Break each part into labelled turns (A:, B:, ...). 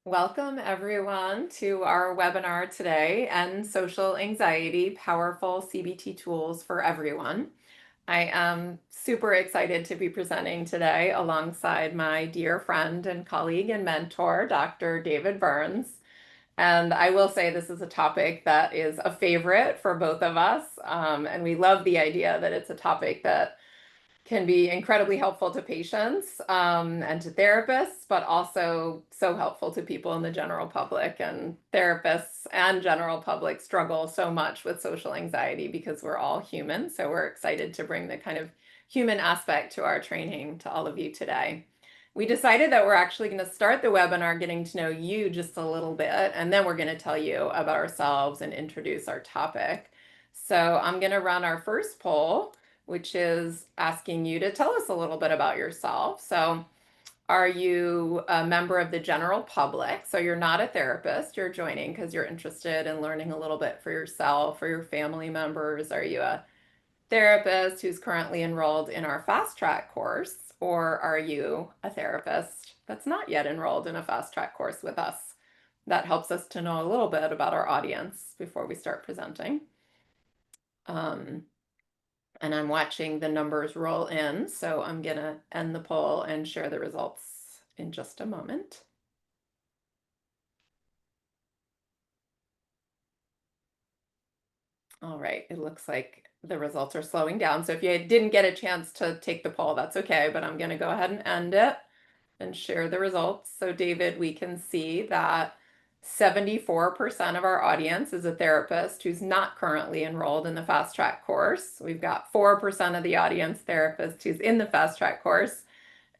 A: Welcome everyone to our webinar today, End Social Anxiety, Powerful CBT Tools for Everyone. I am super excited to be presenting today alongside my dear friend and colleague and mentor, Dr. David Burns. And I will say this is a topic that is a favorite for both of us. And we love the idea that it's a topic that can be incredibly helpful to patients and to therapists, but also so helpful to people in the general public. And therapists and general public struggle so much with social anxiety because we're all human. So we're excited to bring the kind of human aspect to our training to all of you today. We decided that we're actually going to start the webinar getting to know you just a little bit, and then we're going to tell you about ourselves and introduce our topic. So I'm going to run our first poll, which is asking you to tell us a little bit about yourself. So are you a member of the general public? So you're not a therapist, you're joining because you're interested in learning a little bit for yourself or your family members. Are you a therapist who's currently enrolled in our fast track course? Or are you a therapist that's not yet enrolled in a fast track course with us? That helps us to know a little bit about our audience before we start presenting. And I'm watching the numbers roll in, so I'm going to end the poll and share the results in just a moment. All right, it looks like the results are slowing down. So if you didn't get a chance to take the poll, that's okay, but I'm going to go ahead and end it and share the results. So David, we can see that 74% of our audience is a therapist who's not currently enrolled in the fast track course. We've got 4% of the audience therapist who's in the fast track course,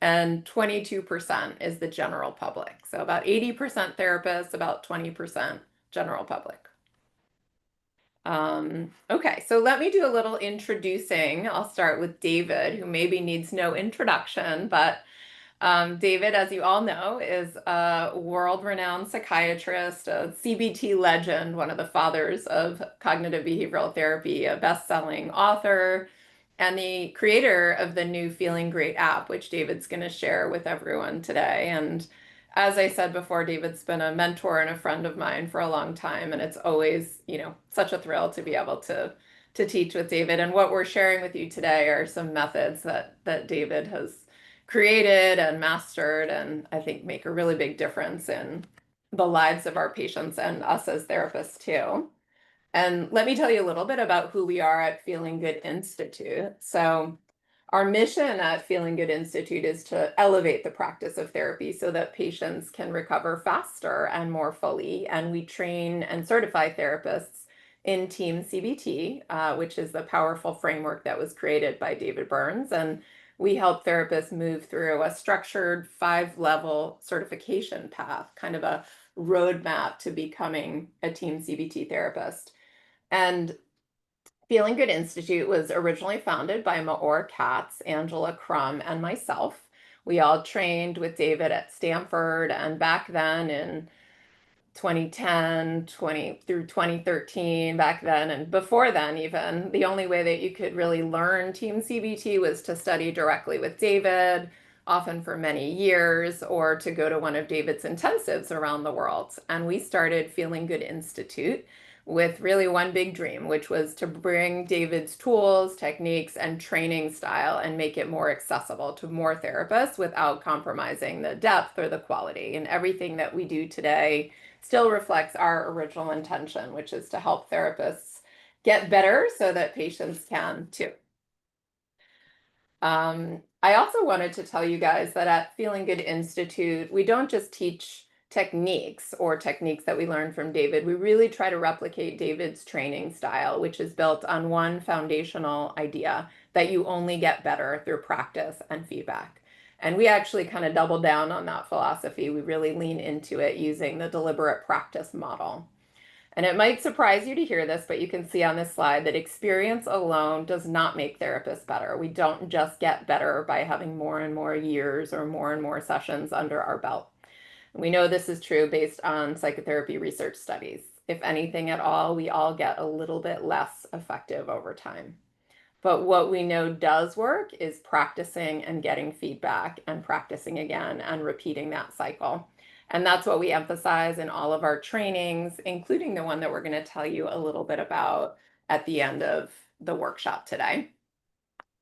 A: and 22% is the general public. So about 80% therapists, about 20% general public. Okay, so let me do a little introducing. I'll start with David, who maybe needs no introduction, but David, as you all know, is a world-renowned psychiatrist, a CBT legend, one of the fathers of cognitive behavioral therapy, a best-selling author, and the creator of the new Feeling Great app, which David's going to share with everyone today. And as I said before, David's been a mentor and a friend of mine for a long time, and it's always, such a thrill to be able to teach with David. And what we're sharing with you today are some methods that David has created and mastered, and I think make a really big difference in the lives of our patients and us as therapists too. And let me tell you a little bit about who we are at Feeling Good Institute. So our mission at Feeling Good Institute is to elevate the practice of therapy so that patients can recover faster and more fully. And we train and certify therapists in TEAM-CBT, which is the powerful framework that was created by David Burns. And we help therapists move through a structured 5-level certification path, kind of a roadmap to becoming a TEAM-CBT therapist. And Feeling Good Institute was originally founded by Maor Katz, Angela Crum, and myself. We all trained with David at Stanford, and back then in 2010 through 2013, back then and before then even, the only way that you could really learn TEAM-CBT was to study directly with David, often for many years, or to go to one of David's intensives around the world. And we started Feeling Good Institute with really one big dream, which was to bring David's tools, techniques, and training style and make it more accessible to more therapists without compromising the depth or the quality. And everything that we do today still reflects our original intention, which is to help therapists get better so that patients can too. I also wanted to tell you guys that at Feeling Good Institute, we don't just teach techniques that we learned from David. We really try to replicate David's training style, which is built on one foundational idea that you only get better through practice and feedback. And we actually kind of double down on that philosophy. We really lean into it using the deliberate practice model. And it might surprise you to hear this, but you can see on this slide that experience alone does not make therapists better. We don't just get better by having more and more years or more sessions under our belt. We know this is true based on psychotherapy research studies. If anything at all, we all get a little bit less effective over time. But what we know does work is practicing and getting feedback and practicing again and repeating that cycle. And that's what we emphasize in all of our trainings, including the one that we're going to tell you a little bit about at the end of the workshop today.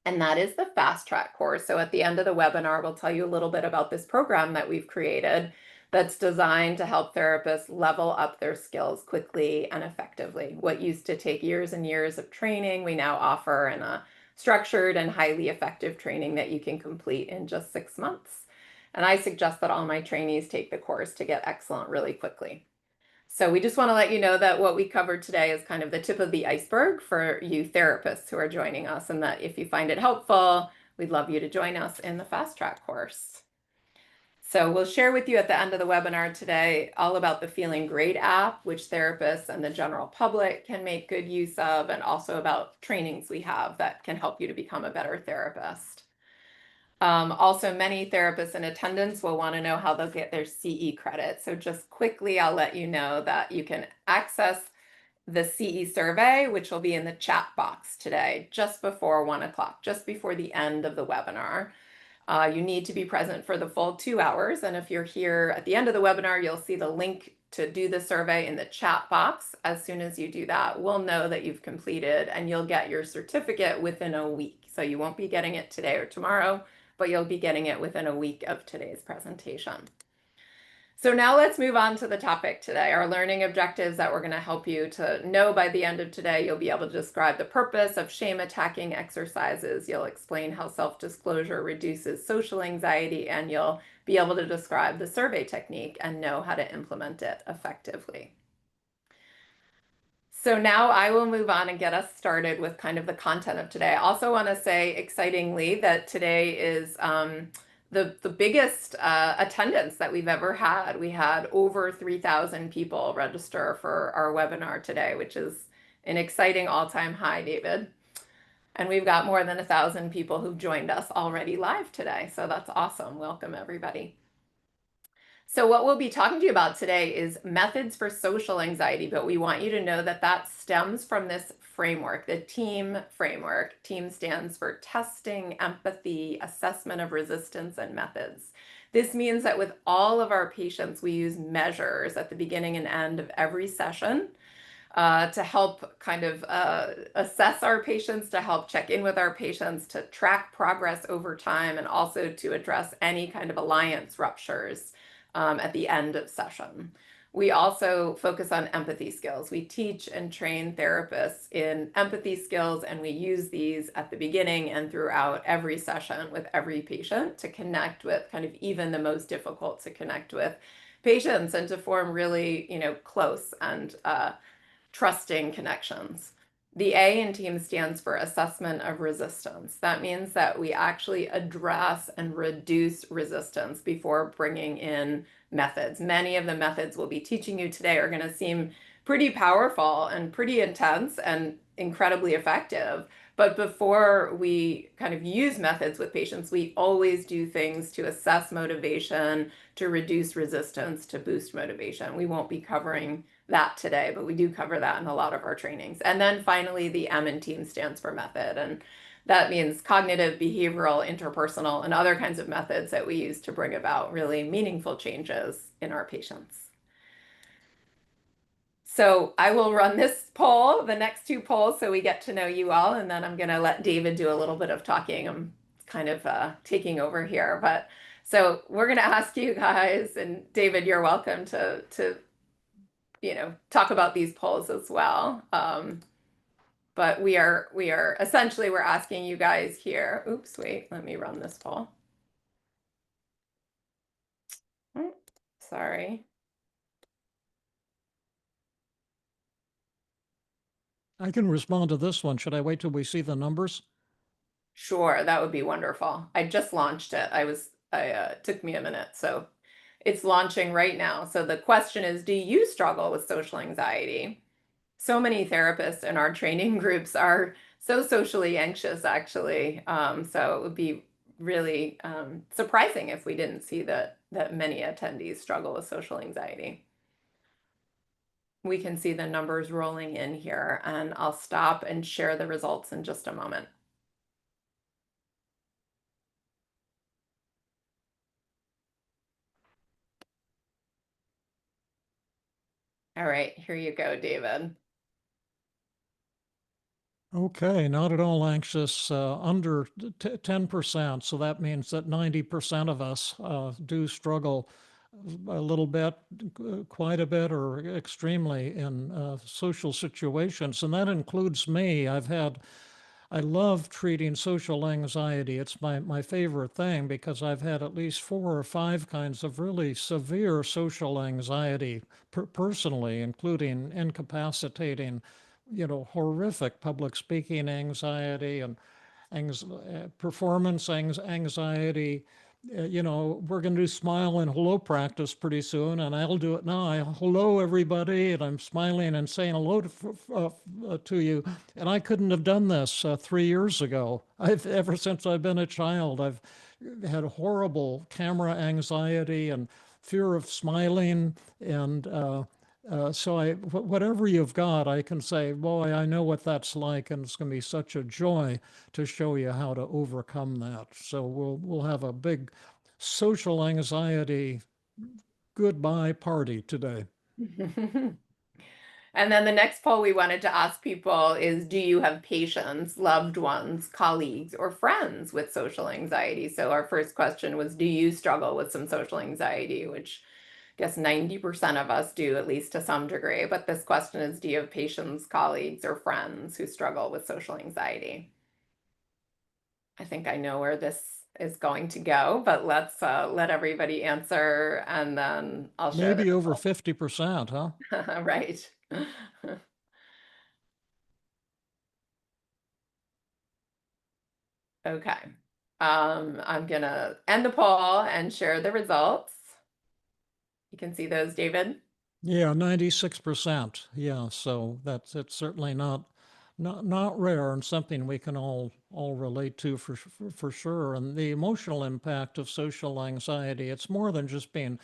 A: And that is the fast track course. So at the end of the webinar, we'll tell you a little bit about this program that we've created that's designed to help therapists level up their skills quickly and effectively. What used to take years and years of training, we now offer in a structured and highly effective training that you can complete in just 6 months. And I suggest that all my trainees take the course to get excellent really quickly. So we just want to let you know that what we covered today is kind of the tip of the iceberg for you therapists who are joining us, and that if you find it helpful, we'd love you to join us in the fast track course. So we'll share with you at the end of the webinar today all about the Feeling Great app, which therapists and the general public can make good use of, and also about trainings we have that can help you to become a better therapist. Also, many therapists in attendance will want to know how they'll get their CE credit. So just quickly, I'll let you know that you can access the CE survey, which will be in the chat box today, just before 1 o'clock, just before the end of the webinar. You need to be present for the full 2 hours. And if you're here at the end of the webinar, you'll see the link to do the survey in the chat box. As soon as you do that, we'll know that you've completed, and you'll get your certificate within a week. So you won't be getting it today or tomorrow, but you'll be getting it within a week of today's presentation. So now let's move on to the topic today, our learning objectives that we're going to help you to know by the end of today. You'll be able to describe the purpose of shame attacking exercises. You'll explain how self-disclosure reduces social anxiety, and you'll be able to describe the survey technique and know how to implement it effectively. So now I will move on and get us started with kind of the content of today. I also want to say excitingly that today is the biggest attendance that we've ever had. We had over 3,000 people register for our webinar today, which is an exciting all-time high, David. And we've got more than 1,000 people who've joined us already live today. So that's awesome. Welcome, everybody. So what we'll be talking to you about today is methods for social anxiety, but we want you to know that that stems from this framework, the TEAM framework. TEAM stands for testing, empathy, assessment of resistance, and methods. This means that with all of our patients, we use measures at the beginning and end of every session to help kind of assess our patients, to help check in with our patients, to track progress over time, and also to address any kind of alliance ruptures at the end of session. We also focus on empathy skills. We teach and train therapists in empathy skills, and we use these at the beginning and throughout every session with every patient to connect with kind of even the most difficult to connect with patients, and to form really, close and trusting connections. The A in TEAM stands for assessment of resistance. That means that we actually address and reduce resistance before bringing in methods. Many of the methods we'll be teaching you today are going to seem pretty powerful and pretty intense and incredibly effective. But before we kind of use methods with patients, we always do things to assess motivation, to reduce resistance, to boost motivation. We won't be covering that today, but we do cover that in a lot of our trainings. And then finally, the M in TEAM stands for method. And that means cognitive, behavioral, interpersonal, and other kinds of methods that we use to bring about really meaningful changes in our patients. So I will run this poll, the next 2 polls, so we get to know you all, and then I'm going to let David do a little bit of talking. I'm kind of taking over here, but so we're going to ask you guys, and David, you're welcome to talk about these polls as well. But we are essentially, we're asking you guys here. Oops, wait, let me run this poll. Sorry.
B: I can respond to this one. Should I wait till we see the numbers?
A: Sure, that would be wonderful. I just launched it. Took me a minute. So it's launching right now. So the question is, do you struggle with social anxiety? So many therapists in our training groups are so socially anxious, actually. So it would be really surprising if we didn't see that many attendees struggle with social anxiety. We can see the numbers rolling in here, and I'll stop and share the results in just a moment. All right, here you go, David.
B: Okay, not at all anxious, under 10%. So that means that 90% of us do struggle a little bit, quite a bit, or extremely in social situations. And that includes me. I love treating social anxiety. It's my favorite thing because I've had at least 4 or 5 kinds of really severe social anxiety personally, including incapacitating, horrific public speaking anxiety and performance anxiety. We're going to do smile and hello practice pretty soon, and I'll do it now. Hello, everybody, and I'm smiling and saying hello to you. And I couldn't have done this 3 years ago. Ever since I've been a child, I've had horrible camera anxiety and fear of smiling, and so whatever you've got, I can say, boy, I know what that's like, and it's going to be such a joy to show you how to overcome that. So we'll have a big social anxiety goodbye party today.
A: And then the next poll we wanted to ask people is, do you have patients, loved ones, colleagues, or friends with social anxiety? So our first question was, do you struggle with some social anxiety, which I guess 90% of us do, at least to some degree. But this question is, do you have patients, colleagues, or friends who struggle with social anxiety? I think I know where this is going to go, but let's let everybody answer and then I'll share the
B: Maybe over 50%, huh?
A: results. Right. Okay. I'm gonna end the poll and share the results. You can see those, David.
B: Yeah, 96%. Yeah, so it's certainly not rare and something we can all relate to for sure. And the emotional impact of social anxiety, it's more than just being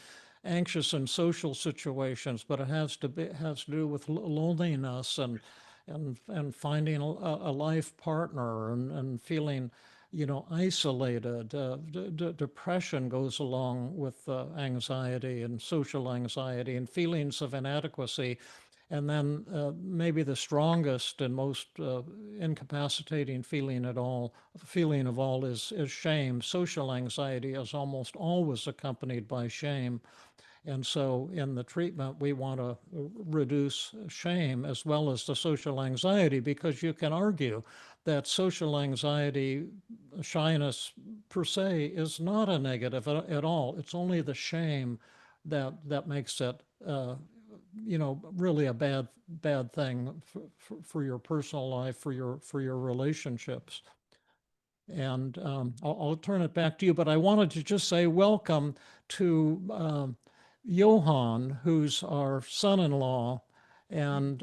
B: anxious in social situations, but has to do with loneliness and finding a life partner and feeling isolated. Depression goes along with anxiety and social anxiety and feelings of inadequacy. And then maybe the strongest and most incapacitating feeling of all is shame. Social anxiety is almost always accompanied by shame. And so in the treatment, we want to reduce shame as well as the social anxiety, because you can argue that social anxiety, shyness per se, is not a negative at all. It's only the shame that makes it, really a bad thing for your personal life, for your relationships. And I'll turn it back to you, but I wanted to just say welcome to Johan, who's our son-in-law. And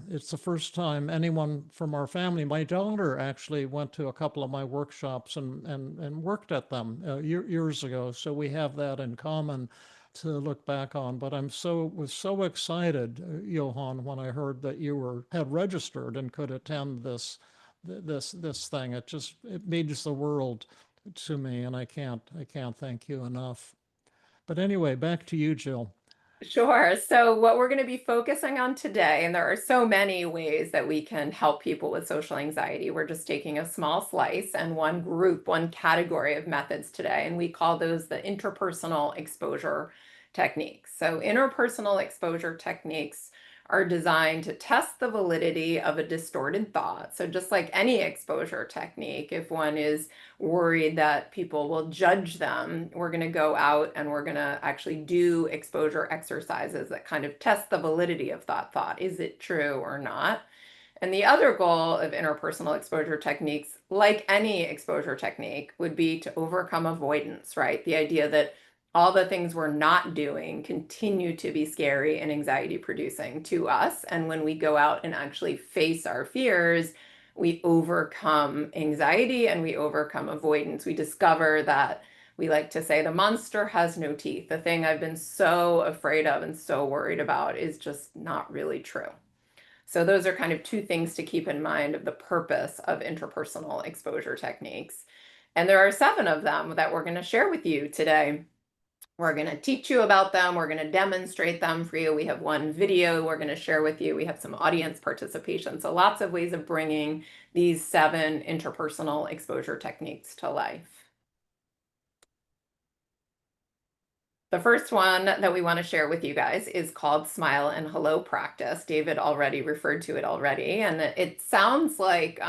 B: it's the first time anyone from our family, my daughter actually went to a couple of my workshops and worked at them years ago. So we have that in common to look back on. But was so excited, Johan, when I heard that you had registered and could attend this thing. It means the world to me, and I can't thank you enough. But anyway, back to you, Jill.
A: Sure. So, what we're going to be focusing on today, and there are so many ways that we can help people with social anxiety. We're just taking a small slice and one group, one category of methods today, and we call those the interpersonal exposure techniques. So, interpersonal exposure techniques are designed to test the validity of a distorted thought. So, just like any exposure technique, if one is worried that people will judge them, we're going to go out and we're going to actually do exposure exercises that kind of test the validity of that thought. Is it true or not? And the other goal of interpersonal exposure techniques, like any exposure technique, would be to overcome avoidance, right? The idea that all the things we're not doing continue to be scary and anxiety producing to us. And when we go out and actually face our fears, we overcome anxiety and we overcome avoidance. We discover that we like to say the monster has no teeth. The thing I've been so afraid of and so worried about is just not really true. So those are kind of two things to keep in mind of the purpose of interpersonal exposure techniques. And there are 7 of them that we're going to share with you today. We're going to teach you about them. We're going to demonstrate them for you. We have one video we're going to share with you. We have some audience participation. So lots of ways of bringing these 7 interpersonal exposure techniques to life. The first one that we want to share with you guys is called Smile and Hello Practice. David already referred to it already, and it sounds like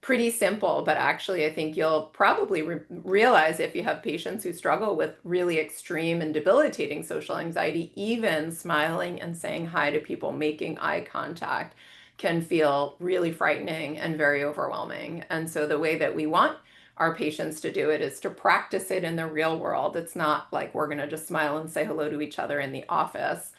A: pretty simple, but actually I think you'll probably realize if you have patients who struggle with really extreme and debilitating social anxiety, even smiling and saying hi to people, making eye contact can feel really frightening and very overwhelming. And so the way that we want our patients to do it is to practice it in the real world. It's not like we're going to just smile and say hello to each other in the office.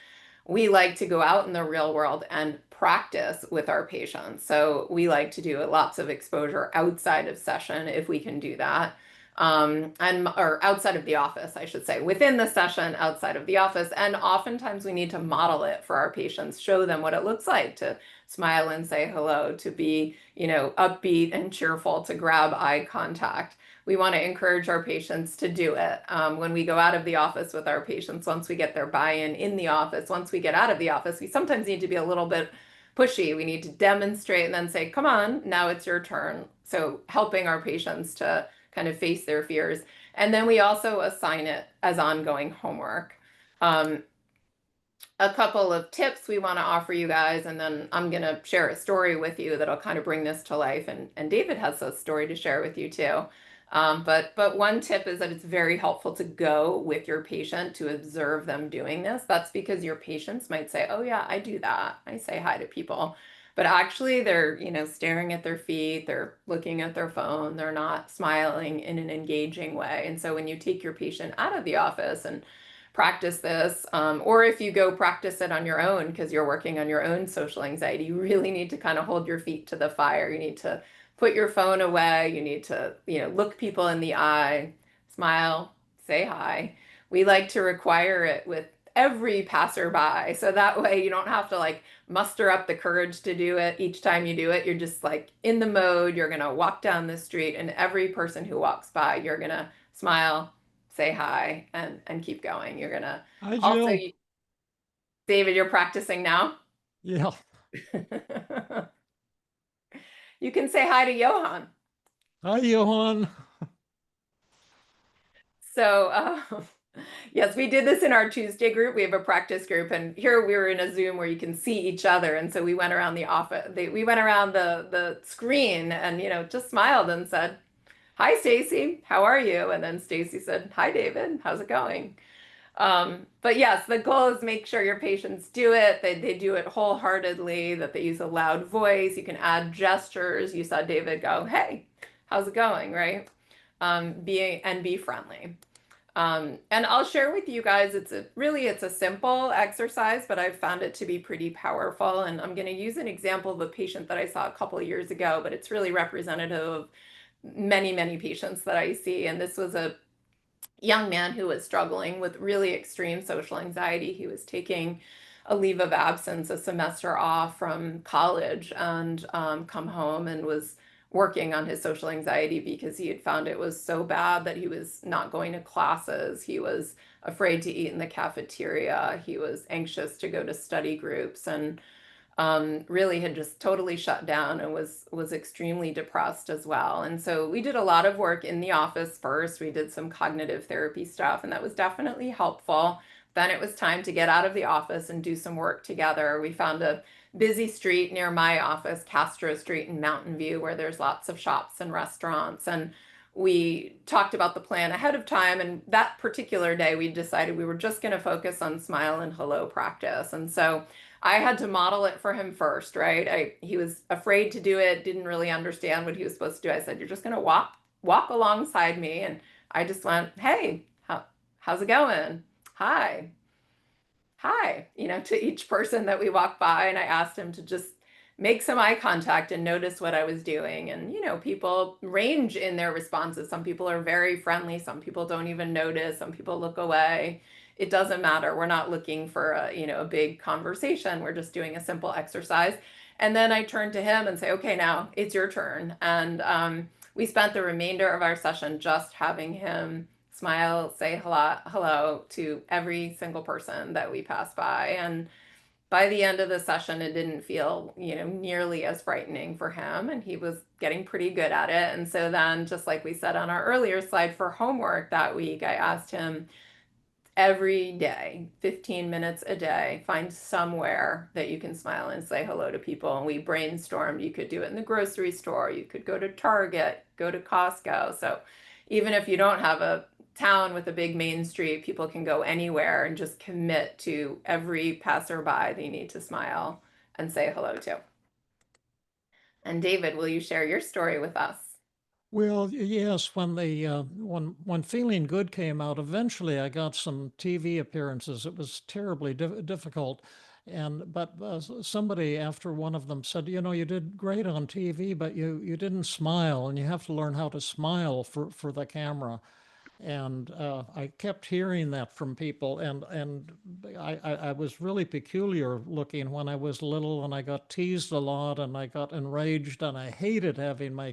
A: We like to go out in the real world and practice with our patients. So we like to do lots of exposure outside of session if we can do that. Or outside of the office, I should say, within the session, outside of the office. And oftentimes we need to model it for our patients, show them what it looks like to smile and say hello, to be, upbeat and cheerful, to grab eye contact. We want to encourage our patients to do it. When we go out of the office with our patients, once we get their buy-in in the office, once we get out of the office, we sometimes need to be a little bit pushy. We need to demonstrate and then say, come on, now it's your turn. So helping our patients to kind of face their fears. And then we also assign it as ongoing homework. A couple of tips we want to offer you guys, and then I'm going to share a story with you that'll kind of bring this to life. And David has a story to share with you too. But one tip is that it's very helpful to go with your patient to observe them doing this. That's because your patients might say, oh yeah, I do that. I say hi to people. But actually they're, staring at their feet, they're looking at their phone, they're not smiling in an engaging way. And so when you take your patient out of the office and practice this, or if you go practice it on your own because you're working on your own social anxiety, you really need to kind of hold your feet to the fire. You need to put your phone away. You need to, look people in the eye, smile, say hi. We like to require it with every passerby. So that way you don't have to like muster up the courage to do it each time you do it. You're just like in the mode. You're going to walk down the street, and every person who walks by, you're going to smile, say hi, and keep going. You're going to
B: Hi,
A: also,
B: Jill.
A: David, you're practicing now.
B: Yeah.
A: You can say hi to Johan.
B: Hi, Johan.
A: So, yes, we did this in our Tuesday group. We have a practice group, and here we were in a Zoom where you can see each other. And so we went around the office, we went around the screen and, just smiled and said, hi, Stacy, how are you? And then Stacy said, hi, David, how's it going? But yes, the goal is make sure your patients do it. They do it wholeheartedly, that they use a loud voice. You can add gestures. You saw David go, hey, how's it going, right? Be friendly. And I'll share with you guys, it's a simple exercise, but I've found it to be pretty powerful. And I'm going to use an example of a patient that I saw a couple of years ago, but it's really representative of many, many patients that I see. And this was a young man who was struggling with really extreme social anxiety. He was taking a leave of absence, a semester off from college, and come home and was working on his social anxiety because he had found it was so bad that he was not going to classes. He was afraid to eat in the cafeteria. He was anxious to go to study groups, and really had just totally shut down and was extremely depressed as well. And so we did a lot of work in the office first. We did some cognitive therapy stuff, and that was definitely helpful. Then it was time to get out of the office and do some work together. We found a busy street near my office, Castro Street in Mountain View, where there's lots of shops and restaurants. And we talked about the plan ahead of time. And that particular day, we decided we were just going to focus on smile and hello practice. And so I had to model it for him first, right? He was afraid to do it, didn't really understand what he was supposed to do. I said, "You're just going to walk alongside me." And I just went, "Hey, how's it going? Hi. Hi," to each person that we walked by. And I asked him to just make some eye contact and notice what I was doing. And, people range in their responses. Some people are very friendly. Some people don't even notice. Some people look away. It doesn't matter. We're not looking for a big conversation. We're just doing a simple exercise. And then I turn to him and say, okay, now it's your turn. And we spent the remainder of our session just having him smile, say hello to every single person that we pass by. And by the end of the session, it didn't feel, nearly as frightening for him, and he was getting pretty good at it. And so then, just like we said on our earlier slide, for homework that week, I asked him every day, 15 minutes a day, find somewhere that you can smile and say hello to people. And we brainstormed, you could do it in the grocery store, you could go to Target, go to Costco. So even if you don't have a town with a big main street, people can go anywhere and just commit to every passerby they need to smile and say hello to. And David, will you share your story with us?
B: Well, yes, when the when Feeling Good came out, eventually I got some TV appearances. It was terribly difficult, and but somebody after one of them said, you did great on TV, but you didn't smile, and you have to learn how to smile for the camera. And I kept hearing that from people, and I was really peculiar looking when I was little, and I got teased a lot, and I got enraged, and I hated having my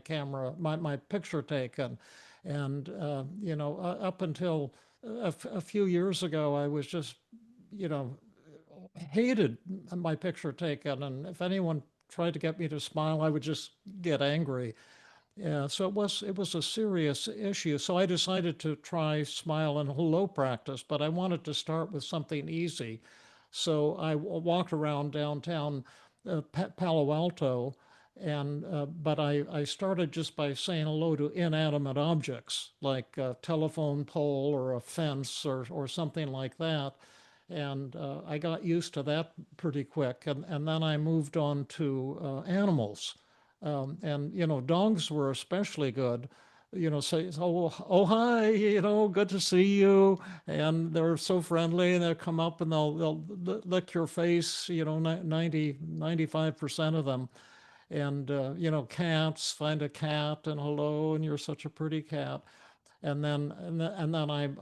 B: picture taken. And up until a few years ago, I was just, you know, hated my picture taken, and if anyone tried to get me to smile, I would just get angry. Yeah, so it was a serious issue. So I decided to try smile and hello practice, but I wanted to start with something easy. So I walked around downtown Palo Alto, and but I started just by saying hello to inanimate objects like a telephone pole or a fence or something like that. And I got used to that pretty quick. And then I moved on to animals. And dogs were especially good. Say, oh, hi, good to see you. And they're so friendly, and they'll come up and they'll lick your face, 95% of them. And, cats, find a cat and hello, and you're such a pretty cat. And then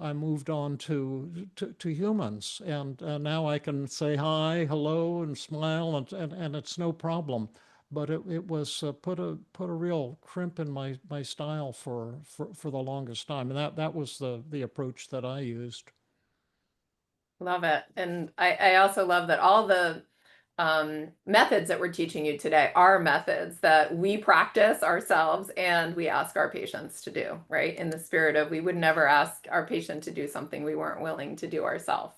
B: I moved on to humans, and now I can say hi, hello, and smile, and it's no problem. But it was put a real crimp in my style for the longest time, and that was the approach that I used.
A: Love it. And I also love that all the methods that we're teaching you today are methods that we practice ourselves and we ask our patients to do, right? In the spirit of we would never ask our patient to do something we weren't willing to do ourselves.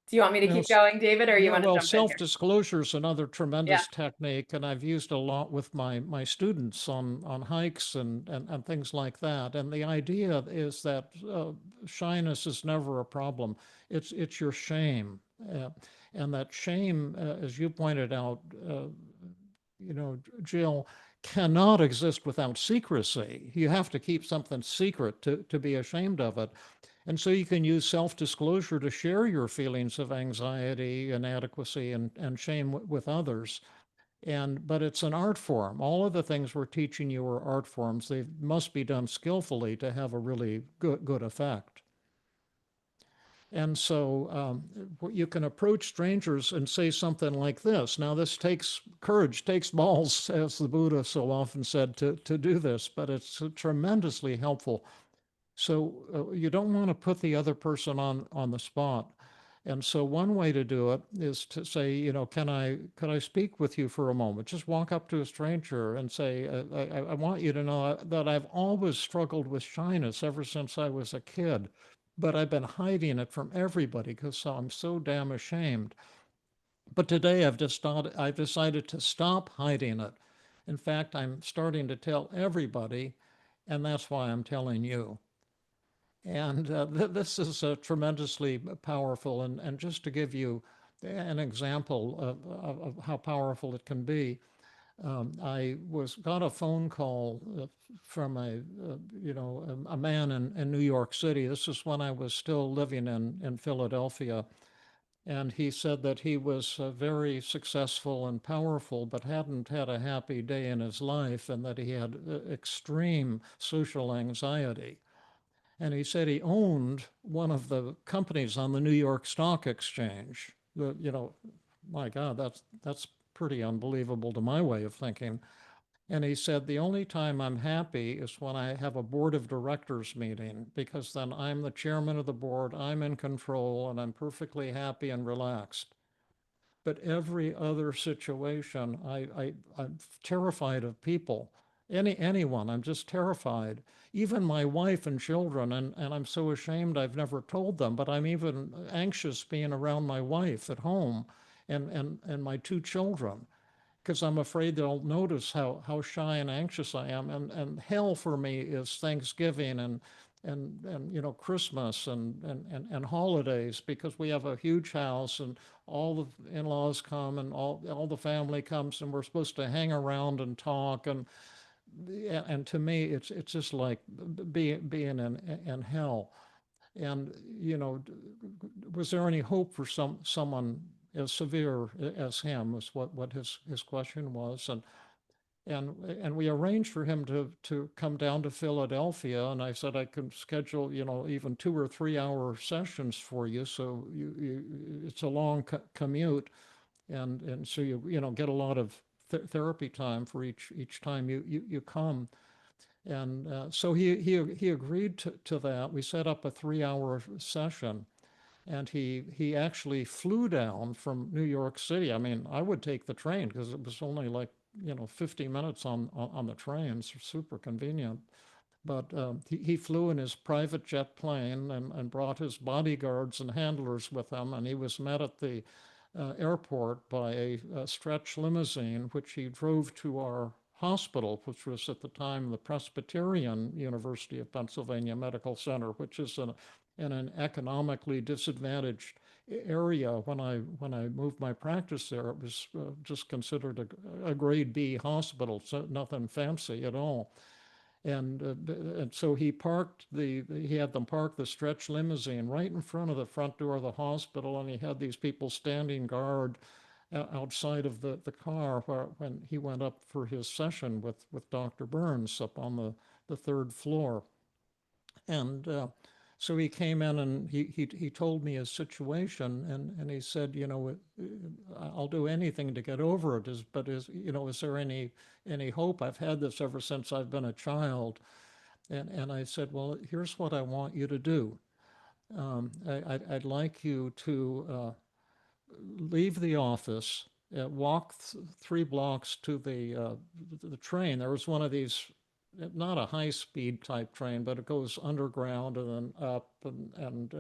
A: Do you want me to
B: Well,
A: keep going, David, or you
B: yeah,
A: want to
B: well,
A: jump in here?
B: self-disclosure is another
A: Yeah.
B: tremendous technique, and I've used a lot with my students on hikes and things like that. And the idea is that shyness is never a problem. It's your shame, and that shame, as you pointed out, Jill, cannot exist without secrecy. You have to keep something secret to be ashamed of it. And so you can use self disclosure to share your feelings of anxiety, inadequacy, and shame with others. But it's an art form. All of the things we're teaching you are art forms. They must be done skillfully to have a really good effect. And so you can approach strangers and say something like this. Now, this takes courage, takes balls, as the Buddha so often said, to do this, but it's tremendously helpful. So you don't want to put the other person on the spot. And so one way to do it is to say, can I speak with you for a moment? Just walk up to a stranger and say, I want you to know that I've always struggled with shyness ever since I was a kid, but I've been hiding it from everybody because I'm so damn ashamed. But today I've decided to stop hiding it. In fact, I'm starting to tell everybody, and that's why I'm telling you. And this is tremendously powerful. And just to give you an example of how powerful it can be, I got a phone call from a man in New York City. This is when I was still living in Philadelphia. And he said that he was very successful and powerful, but hadn't had a happy day in his life, and that he had extreme social anxiety. And he said he owned one of the companies on the New York Stock Exchange. My God, that's pretty unbelievable to my way of thinking. And he said, the only time I'm happy is when I have a board of directors meeting, because then I'm the chairman of the board, I'm in control, and I'm perfectly happy and relaxed. But every other situation, I'm terrified of people. Anyone, I'm just terrified. Even my wife and children, and I'm so ashamed I've never told them, but I'm even anxious being around my wife at home and my two children because I'm afraid they'll notice how shy and anxious I am. And hell for me is Thanksgiving and you know Christmas and holidays because we have a huge house and all the in-laws come and all the family comes and we're supposed to hang around and talk and to me it's just like being in hell. And you know, was there any hope for someone as severe as him? Was what his question was, and we arranged for him to come down to Philadelphia, and I said I could schedule you know even 2 or 3 hour sessions for you, so it's a long commute, and so you know get a lot of therapy time for each time you come. And so he agreed to that. We set up a 3 hour session, and he actually flew down from New York City. I mean, I would take the train because it was only like you know 50 minutes on the train. It's super convenient. But he flew in his private jet plane and brought his bodyguards and handlers with him, and he was met at the airport by a stretch limousine, which he drove to our hospital, which was at the time the Presbyterian University of Pennsylvania Medical Center, which is in an economically disadvantaged area. When I moved my practice there, it was just considered a grade B hospital, so nothing fancy at all. And so he had them park the stretch limousine right in front of the front door of the hospital, and he had these people standing guard outside of the car when he went up for his session with Dr. Burns up on the third floor. And so he came in and he told me his situation, and he said, you know, I'll do anything to get over it. But you know, is there any hope? I've had this ever since I've been a child. And I said, well, here's what I want you to do. I'd like you to leave the office, walk 3 blocks to the train. There was one of these, not a high speed type train, but it goes underground and then up, and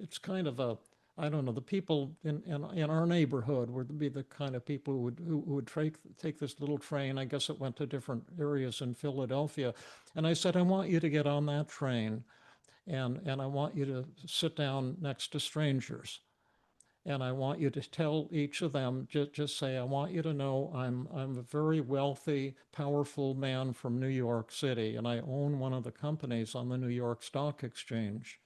B: it's kind of a I don't know. The people in our neighborhood would be the kind of people who would take this little train. I guess it went to different areas in Philadelphia, and I said, I want you to get on that train, and I want you to sit down next to strangers. And I want you to tell each of them, just say, I want you to know I'm a very wealthy, powerful man from New York City, and I own one of the companies on the New York Stock Exchange.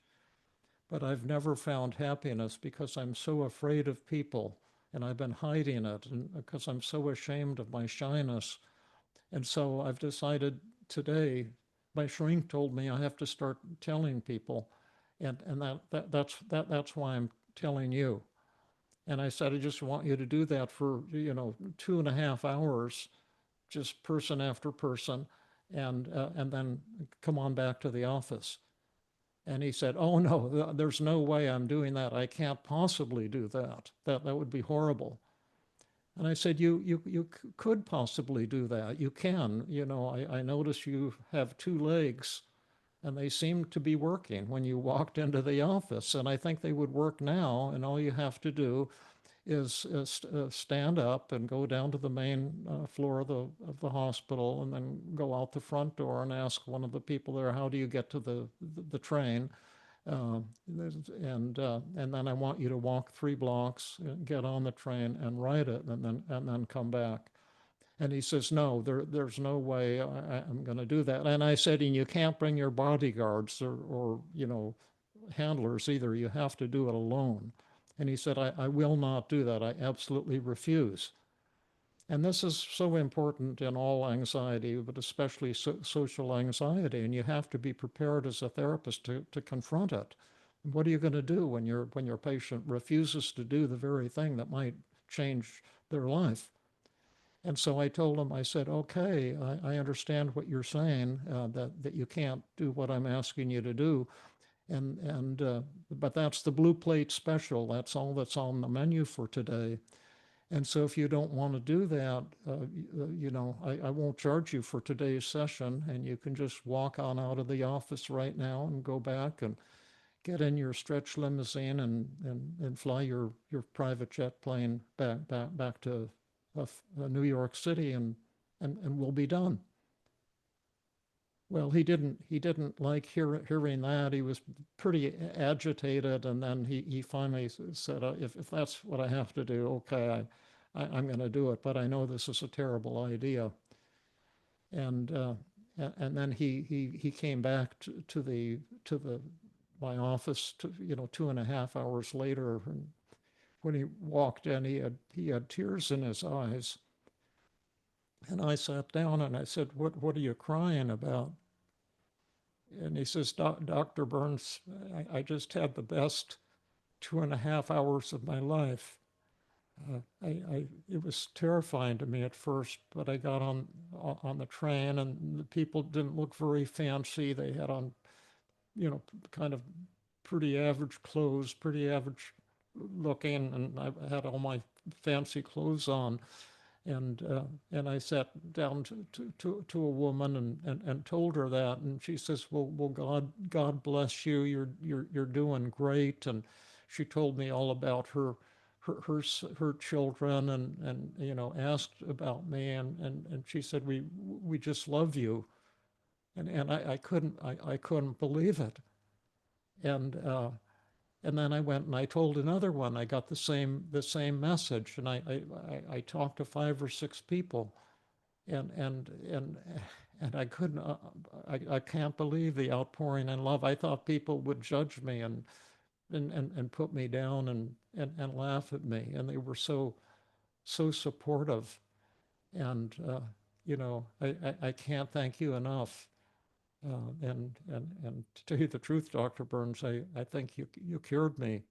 B: But I've never found happiness because I'm so afraid of people, and I've been hiding it and because I'm so ashamed of my shyness. And so I've decided today, my shrink told me I have to start telling people, and that's why I'm telling you. And I said, I just want you to do that for, you know, 2.5 hours, just person after person, and then come on back to the office. And he said, oh no, there's no way I'm doing that. I can't possibly do that. That would be horrible. And I said, you could possibly do that. You can. You know, I notice you have 2 legs and they seem to be working when you walked into the office. And I think they would work now. And all you have to do is stand up and go down to the main floor of the hospital and then go out the front door and ask one of the people there, how do you get to the train? Uh, and then I want you to walk 3 blocks, get on the train and ride it, and then come back. And he says, no, there's no way I'm going to do that. And I said, and you can't bring your bodyguards or you know handlers either. You have to do it alone. And he said, I will not do that. I absolutely refuse. And this is so important in all anxiety, but especially social anxiety. And you have to be prepared as a therapist to confront it. What are you going to do when your patient refuses to do the very thing that might change their life? And so I told him, I said, okay, I understand what you're saying, that you can't do what I'm asking you to do. But that's the blue plate special. That's all that's on the menu for today. And so if you don't want to do that, I won't charge you for today's session, and you can just walk on out of the office right now and go back and get in your stretch limousine and fly your private jet plane back to New York City, and we'll be done. Well, he didn't like hearing that. He was pretty agitated, and then he finally said, if that's what I have to do, okay, I'm going to do it. But I know this is a terrible idea. And and then he came back to the my office 2.5 hours later, and when he walked in, he had tears in his eyes. And I sat down and I said, "What are you crying about?" And he says, Dr. Burns, I just had the best 2.5 hours of my life. It was terrifying to me at first, but I got on the train, and the people didn't look very fancy. They had on, kind of pretty average clothes, pretty average looking, and I had all my fancy clothes on. And I sat down to a woman and told her that, and she says, "Well, God bless you. You're doing great." And she told me all about her children, and asked about me, and she said, "We just love you." And I couldn't believe it. And and then I went and I told another one. I got the same message, and I talked to 5 or 6 people, and and I couldn't. I can't believe the outpouring in love. I thought people would judge me and put me down and laugh at me, and they were so supportive. And I can't thank you enough. And to tell you the truth, Dr. Burns, I think you cured me.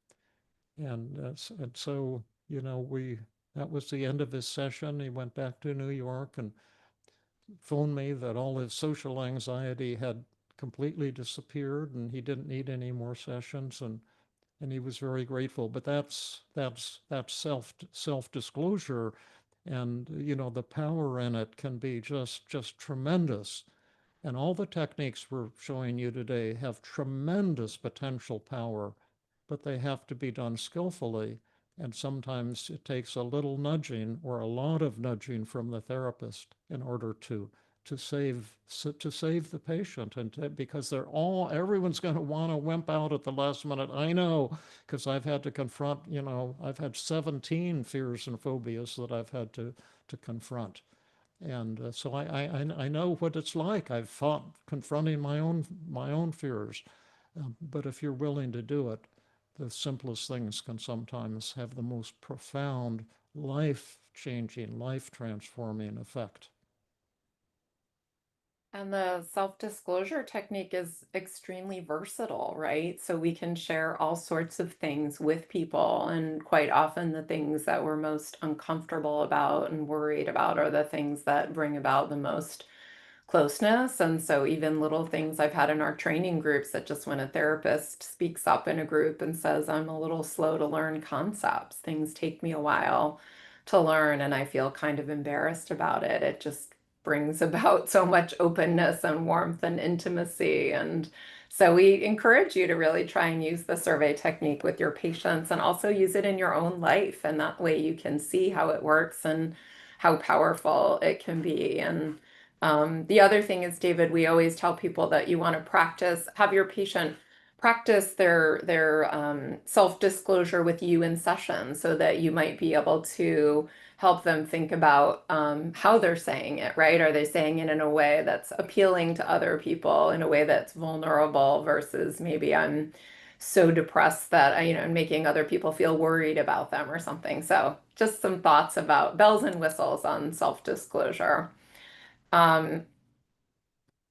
B: And so we that was the end of his session. He went back to New York and phoned me that all his social anxiety had completely disappeared, and he didn't need any more sessions, and he was very grateful. But that's self disclosure, and the power in it can be just tremendous. And all the techniques we're showing you today have tremendous potential power, but they have to be done skillfully. And sometimes it takes a little nudging or a lot of nudging from the therapist in order to save the patient, because everyone's going to want to wimp out at the last minute. I know, because I've had to confront. I've had 17 fears and phobias that I've had to confront. And so I know what it's like. I've fought confronting my own fears. But if you're willing to do it, the simplest things can sometimes have the most profound, life-changing, life-transforming effect.
A: And the self-disclosure technique is extremely versatile, right? So we can share all sorts of things with people, and quite often the things that we're most uncomfortable about and worried about are the things that bring about the most closeness. And so even little things I've had in our training groups, that just when a therapist speaks up in a group and says, I'm a little slow to learn concepts, things take me a while to learn, and I feel kind of embarrassed about it. It just brings about so much openness and warmth and intimacy. And so we encourage you to really try and use the survey technique with your patients, and also use it in your own life. And that way you can see how it works and how powerful it can be. And the other thing is, David, we always tell people that you want to have your patient practice their self-disclosure with you in session, so that you might be able to help them think about how they're saying it, right? Are they saying it in a way that's appealing to other people, in a way that's vulnerable, versus maybe I'm so depressed that I'm making other people feel worried about them or something. So just some thoughts about bells and whistles on self-disclosure. Um,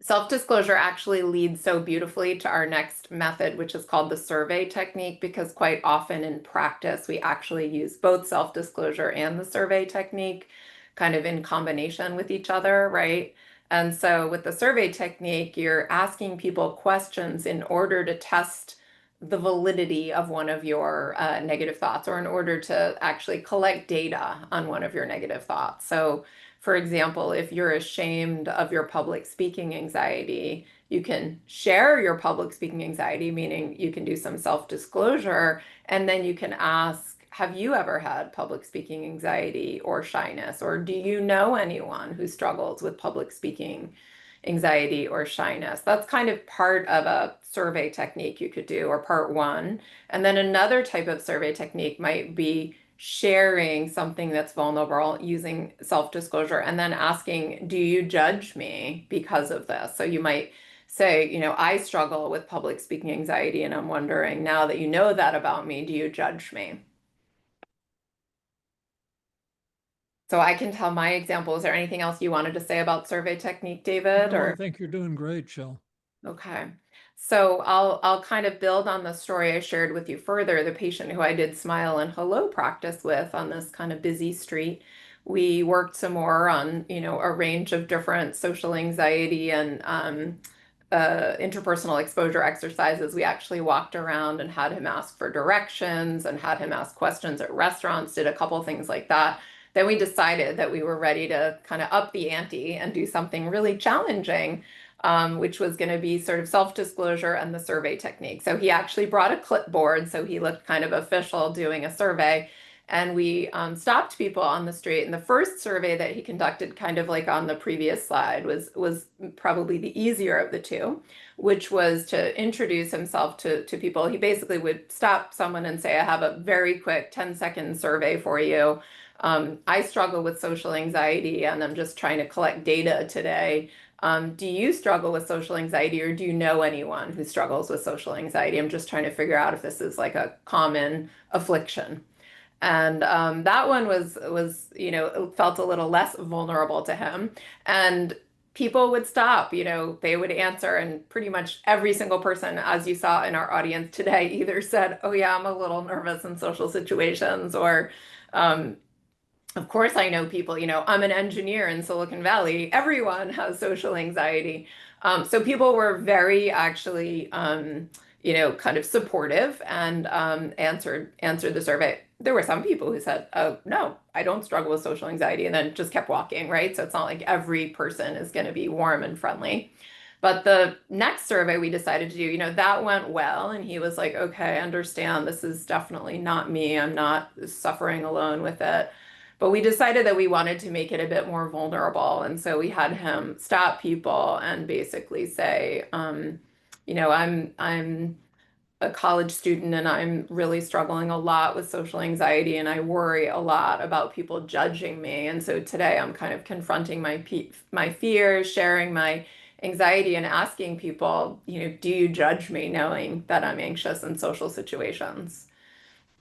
A: Self-disclosure actually leads so beautifully to our next method, which is called the survey technique, because quite often in practice, we actually use both self-disclosure and the survey technique kind of in combination with each other, right? And so with the survey technique, you're asking people questions in order to test the validity of one of your negative thoughts, or in order to actually collect data on one of your negative thoughts. So, for example, if you're ashamed of your public speaking anxiety, you can share your public speaking anxiety, meaning you can do some self-disclosure, and then you can ask, have you ever had public speaking anxiety or shyness? Or do you know anyone who struggles with public speaking anxiety or shyness? That's kind of part of a survey technique you could do, or part one. And then another type of survey technique might be sharing something that's vulnerable using self-disclosure and then asking, do you judge me because of this? So you might say, I struggle with public speaking anxiety, and I'm wondering, now that you know that about me, do you judge me? So I can tell my example. Is there anything else you wanted to say about survey technique, David,
B: No, I
A: or?
B: think you're doing great, Jill.
A: Okay. So I'll kind of build on the story I shared with you further. The patient who I did smile and hello practice with on this kind of busy street, we worked some more on, a range of different social anxiety and interpersonal exposure exercises. We actually walked around and had him ask for directions and had him ask questions at restaurants, did a couple things like that. Then we decided that we were ready to kind of up the ante and do something really challenging, which was going to be sort of self-disclosure and the survey technique. So he actually brought a clipboard, so he looked kind of official doing a survey. And we stopped people on the street. And the first survey that he conducted, kind of like on the previous slide, was probably the easier of the two, which was to introduce himself to people. He basically would stop someone and say, I have a very quick 10-second survey for you. I struggle with social anxiety, and I'm just trying to collect data today. Do you struggle with social anxiety, or do you know anyone who struggles with social anxiety? I'm just trying to figure out if this is like a common affliction. And that one was felt a little less vulnerable to him. And people would stop, they would answer, and pretty much every single person, as you saw in our audience today, either said, "Oh yeah, I'm a little nervous in social situations," or um, of course, I know people, I'm an engineer in Silicon Valley. Everyone has social anxiety. So people were very actually, kind of supportive, and answered the survey. There were some people who said, "Oh, no, I don't struggle with social anxiety," and then just kept walking, right? So it's not like every person is going to be warm and friendly. But the next survey we decided to do, that went well. And he was like, okay, I understand. This is definitely not me. I'm not suffering alone with it. But we decided that we wanted to make it a bit more vulnerable. And so we had him stop people and basically say, I'm a college student, and I'm really struggling a lot with social anxiety, and I worry a lot about people judging me. And so today I'm kind of confronting my fears, sharing my anxiety, and asking people, do you judge me knowing that I'm anxious in social situations?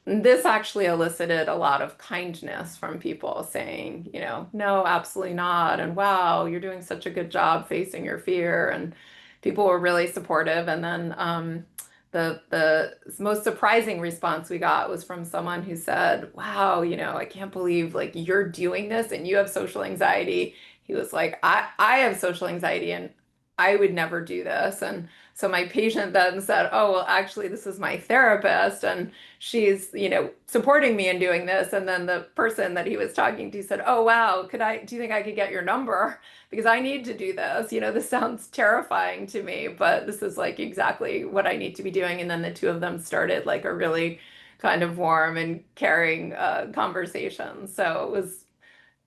A: This actually elicited a lot of kindness from people saying, no, absolutely not. And wow, you're doing such a good job facing your fear. And people were really supportive. And then the most surprising response we got was from someone who said, wow, I can't believe like you're doing this and you have social anxiety. He was like, I have social anxiety, and I would never do this. And so my patient then said, oh, well, actually, this is my therapist, and she's, supporting me in doing this. And then the person that he was talking to said, oh, wow, do you think I could get your number? Because I need to do this. This sounds terrifying to me, but this is like exactly what I need to be doing. And then the two of them started like a really kind of warm and caring conversation. So it was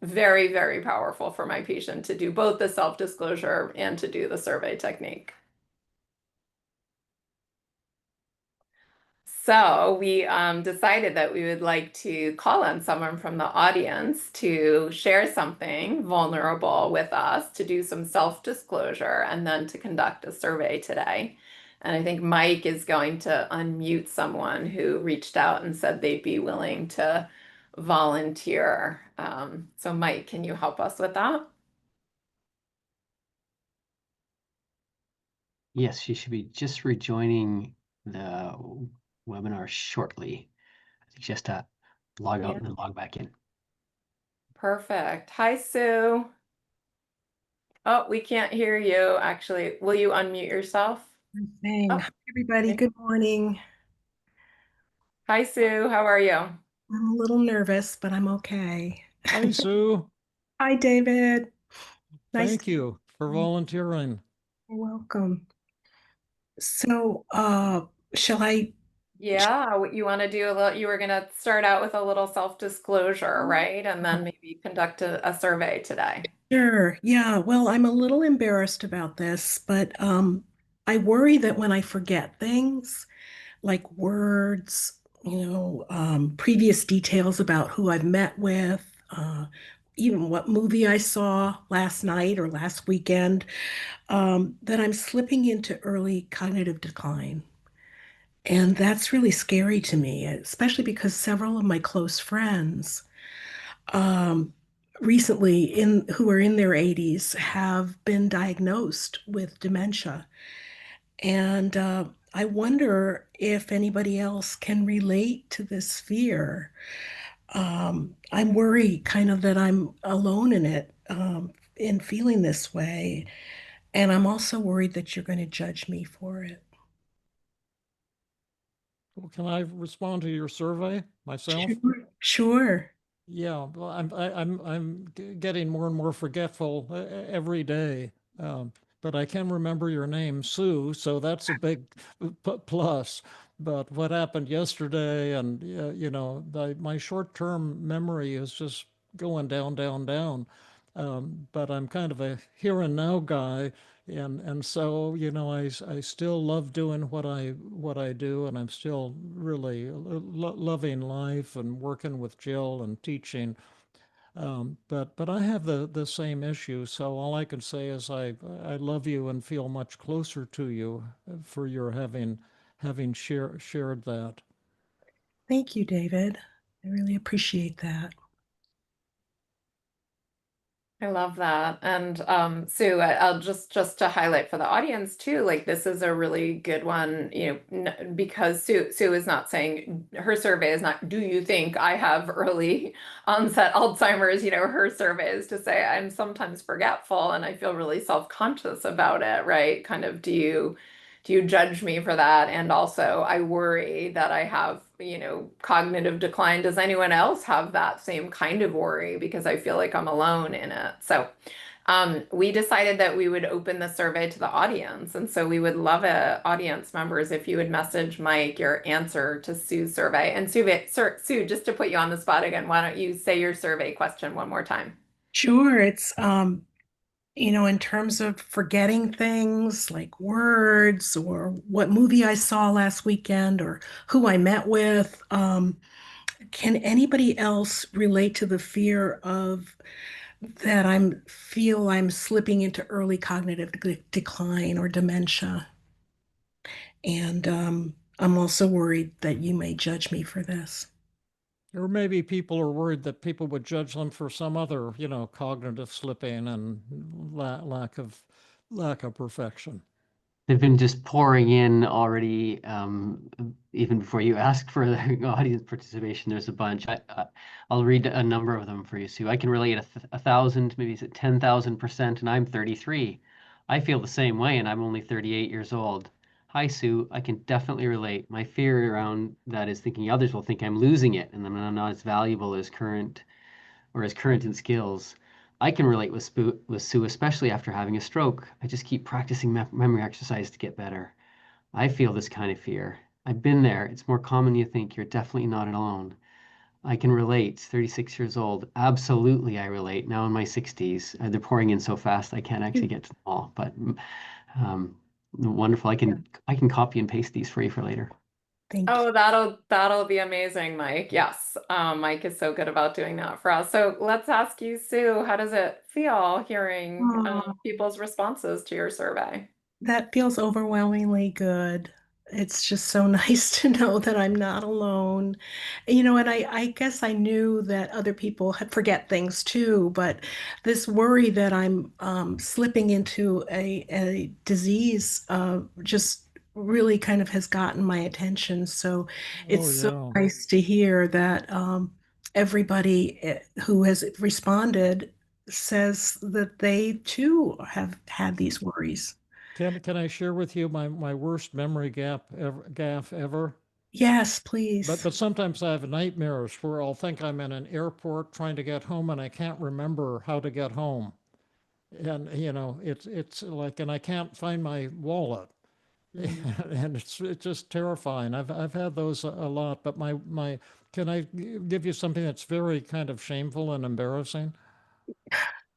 A: very, very powerful for my patient to do both the self-disclosure and to do the survey technique. So we decided that we would like to call on someone from the audience to share something vulnerable with us, to do some self-disclosure, and then to conduct a survey today. And I think Mike is going to unmute someone who reached out and said they'd be willing to volunteer. So Mike, can you help us with that?
C: Yes, she should be just rejoining the webinar shortly. I think just log out
A: Yeah.
C: and then log back in.
A: Perfect. Hi, Sue. Oh, we can't hear you, actually. Will you unmute yourself?
D: Thing.
A: Oh,
D: Hi, everybody.
A: okay.
D: Good morning.
A: Hi, Sue. How are you?
D: I'm a little nervous, but I'm okay.
B: Hi, Sue.
D: Hi, David. Nice to
B: Thank you for
D: meet
B: volunteering.
D: you. Welcome. So, shall I?
A: Yeah, what you want to do a little, you were going to start out with a little self-disclosure, right? And then maybe conduct a survey today.
D: Sure. Yeah. Well, I'm a little embarrassed about this, but I worry that when I forget things like words, previous details about who I've met with, even what movie I saw last night or last weekend, that I'm slipping into early cognitive decline. And that's really scary to me, especially because several of my close friends um, recently in who are in their 80s have been diagnosed with dementia. And I wonder if anybody else can relate to this fear. I'm worried kind of that I'm alone in it, in feeling this way. And I'm also worried that you're going to judge me for it.
B: Well, can I respond to your survey myself?
D: Sure. Sure.
B: Yeah, well, I'm getting more and more forgetful every day. Um, but I can remember your name, Sue, so that's a big plus. But what happened yesterday, and my short-term memory is just going down, down, down. But I'm kind of a here and now guy, and so I still love doing what I do, and I'm still really loving life and working with Jill and teaching. But I have the same issue, so all I can say is I love you and feel much closer to you for your having shared that.
D: Thank you, David. I really appreciate that.
A: I love that. And Sue, I'll just to highlight for the audience too, like this is a really good one, because Sue is not saying her survey is not, do you think I have early onset Alzheimer's? Her survey is to say I'm sometimes forgetful and I feel really self-conscious about it, right? Kind of do you judge me for that? And also, I worry that I have, cognitive decline. Does anyone else have that same kind of worry? Because I feel like I'm alone in it. So, we decided that we would open the survey to the audience. And so we would love it, audience members, if you would message Mike your answer to Sue's survey. And Sue, just to put you on the spot again, why don't you say your survey question one more time?
D: Sure, it's in terms of forgetting things like words or what movie I saw last weekend or who I met with. Can anybody else relate to the fear of that I'm slipping into early cognitive decline or dementia? And I'm also worried that you may judge me for this.
B: Or maybe people are worried that people would judge them for some other, cognitive slipping and lack of perfection.
C: They've been just pouring in already, even before you ask for the audience participation. There's a bunch. I'll read a number of them for you, Sue. I can relate a thousand, maybe it's at 10,000%, and I'm 33. I feel the same way, and I'm only 38 years old. Hi, Sue. I can definitely relate. My fear around that is thinking others will think I'm losing it, and then I'm not as valuable as current or as current in skills. I can relate with Sue, especially after having a stroke. I just keep practicing memory exercise to get better. I feel this kind of fear. I've been there. It's more common than you think. You're definitely not alone. I can relate. 36 years old. Absolutely, I relate. Now in my 60s. They're pouring in so fast I can't actually get to them all. But um, wonderful.
D: Yeah.
C: I can copy and paste these for you for later.
D: Thank you.
A: Oh, that'll be amazing, Mike. Yes. Mike is so good about doing that for us. So let's ask you, Sue, how does it feel hearing
D: Oh,
A: people's responses to your survey?
D: that feels overwhelmingly good. It's just so nice to know that I'm not alone. And I guess I knew that other people had forget things too, but this worry that I'm slipping into a disease just really kind of has gotten my attention. So
B: Oh
D: it's so
B: yeah.
D: nice to hear that everybody who has responded says that they too have had these worries.
B: Can I share with you my worst memory gaffe ever?
D: Yes,
B: But
D: please.
B: sometimes I have nightmares where I'll think I'm in an airport trying to get home and I can't remember how to get home. And it's like, and I can't find my wallet.
D: Mm.
B: And it's just terrifying. I've had those a lot, but my can I give you something that's very kind of shameful and embarrassing?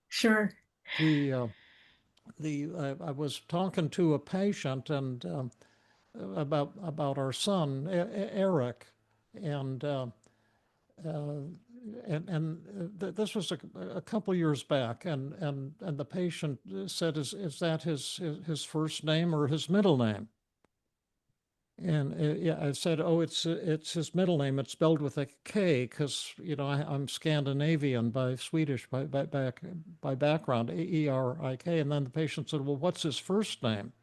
D: Sure.
B: The I was talking to a patient and about our son Eric, and uh, this was a couple years back, and the patient said, "Is that his first name or his middle name?" And yeah, I said, "Oh, it's his middle name. It's spelled with a K because I'm Scandinavian by Swedish by background, Erik." And then the patient said, "Well, what's his first name?"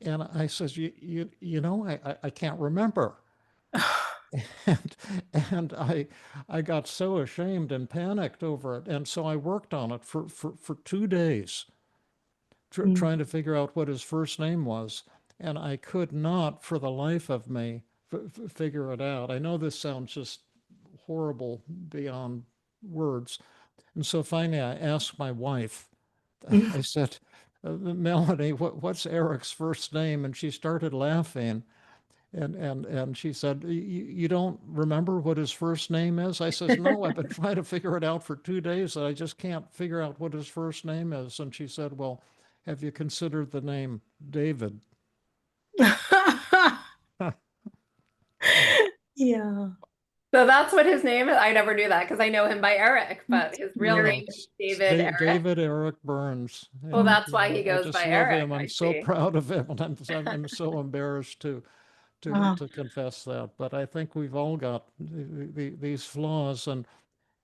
B: And I says, I can't remember." And and I got so ashamed and panicked over it, and so I worked on it for 2 days,
D: Mm.
B: trying to figure out what his first name was, and I could not, for the life of me, figure it out. I know this sounds just horrible beyond words, and so finally I asked my wife. I said, "Melanie, what's Eric's first name?" And she started laughing. And she said, You don't remember what his first name is?" I says, "No, I've been trying to figure it out for 2 days, and I just can't figure out what his first name is." And she said, "Well, have you considered the name David?"
D: Yeah.
A: So that's what his name is. I never knew that because I know him by Eric, but his real
B: Yeah,
A: name is David Eric.
B: David Eric Burns.
A: Well,
B: And
A: that's why he
B: I
A: goes
B: just
A: by
B: love
A: Eric,
B: him. I'm
A: I
B: so
A: see.
B: proud of him, and I'm so embarrassed
D: Oh,
B: to confess that. But I think we've all got these flaws, and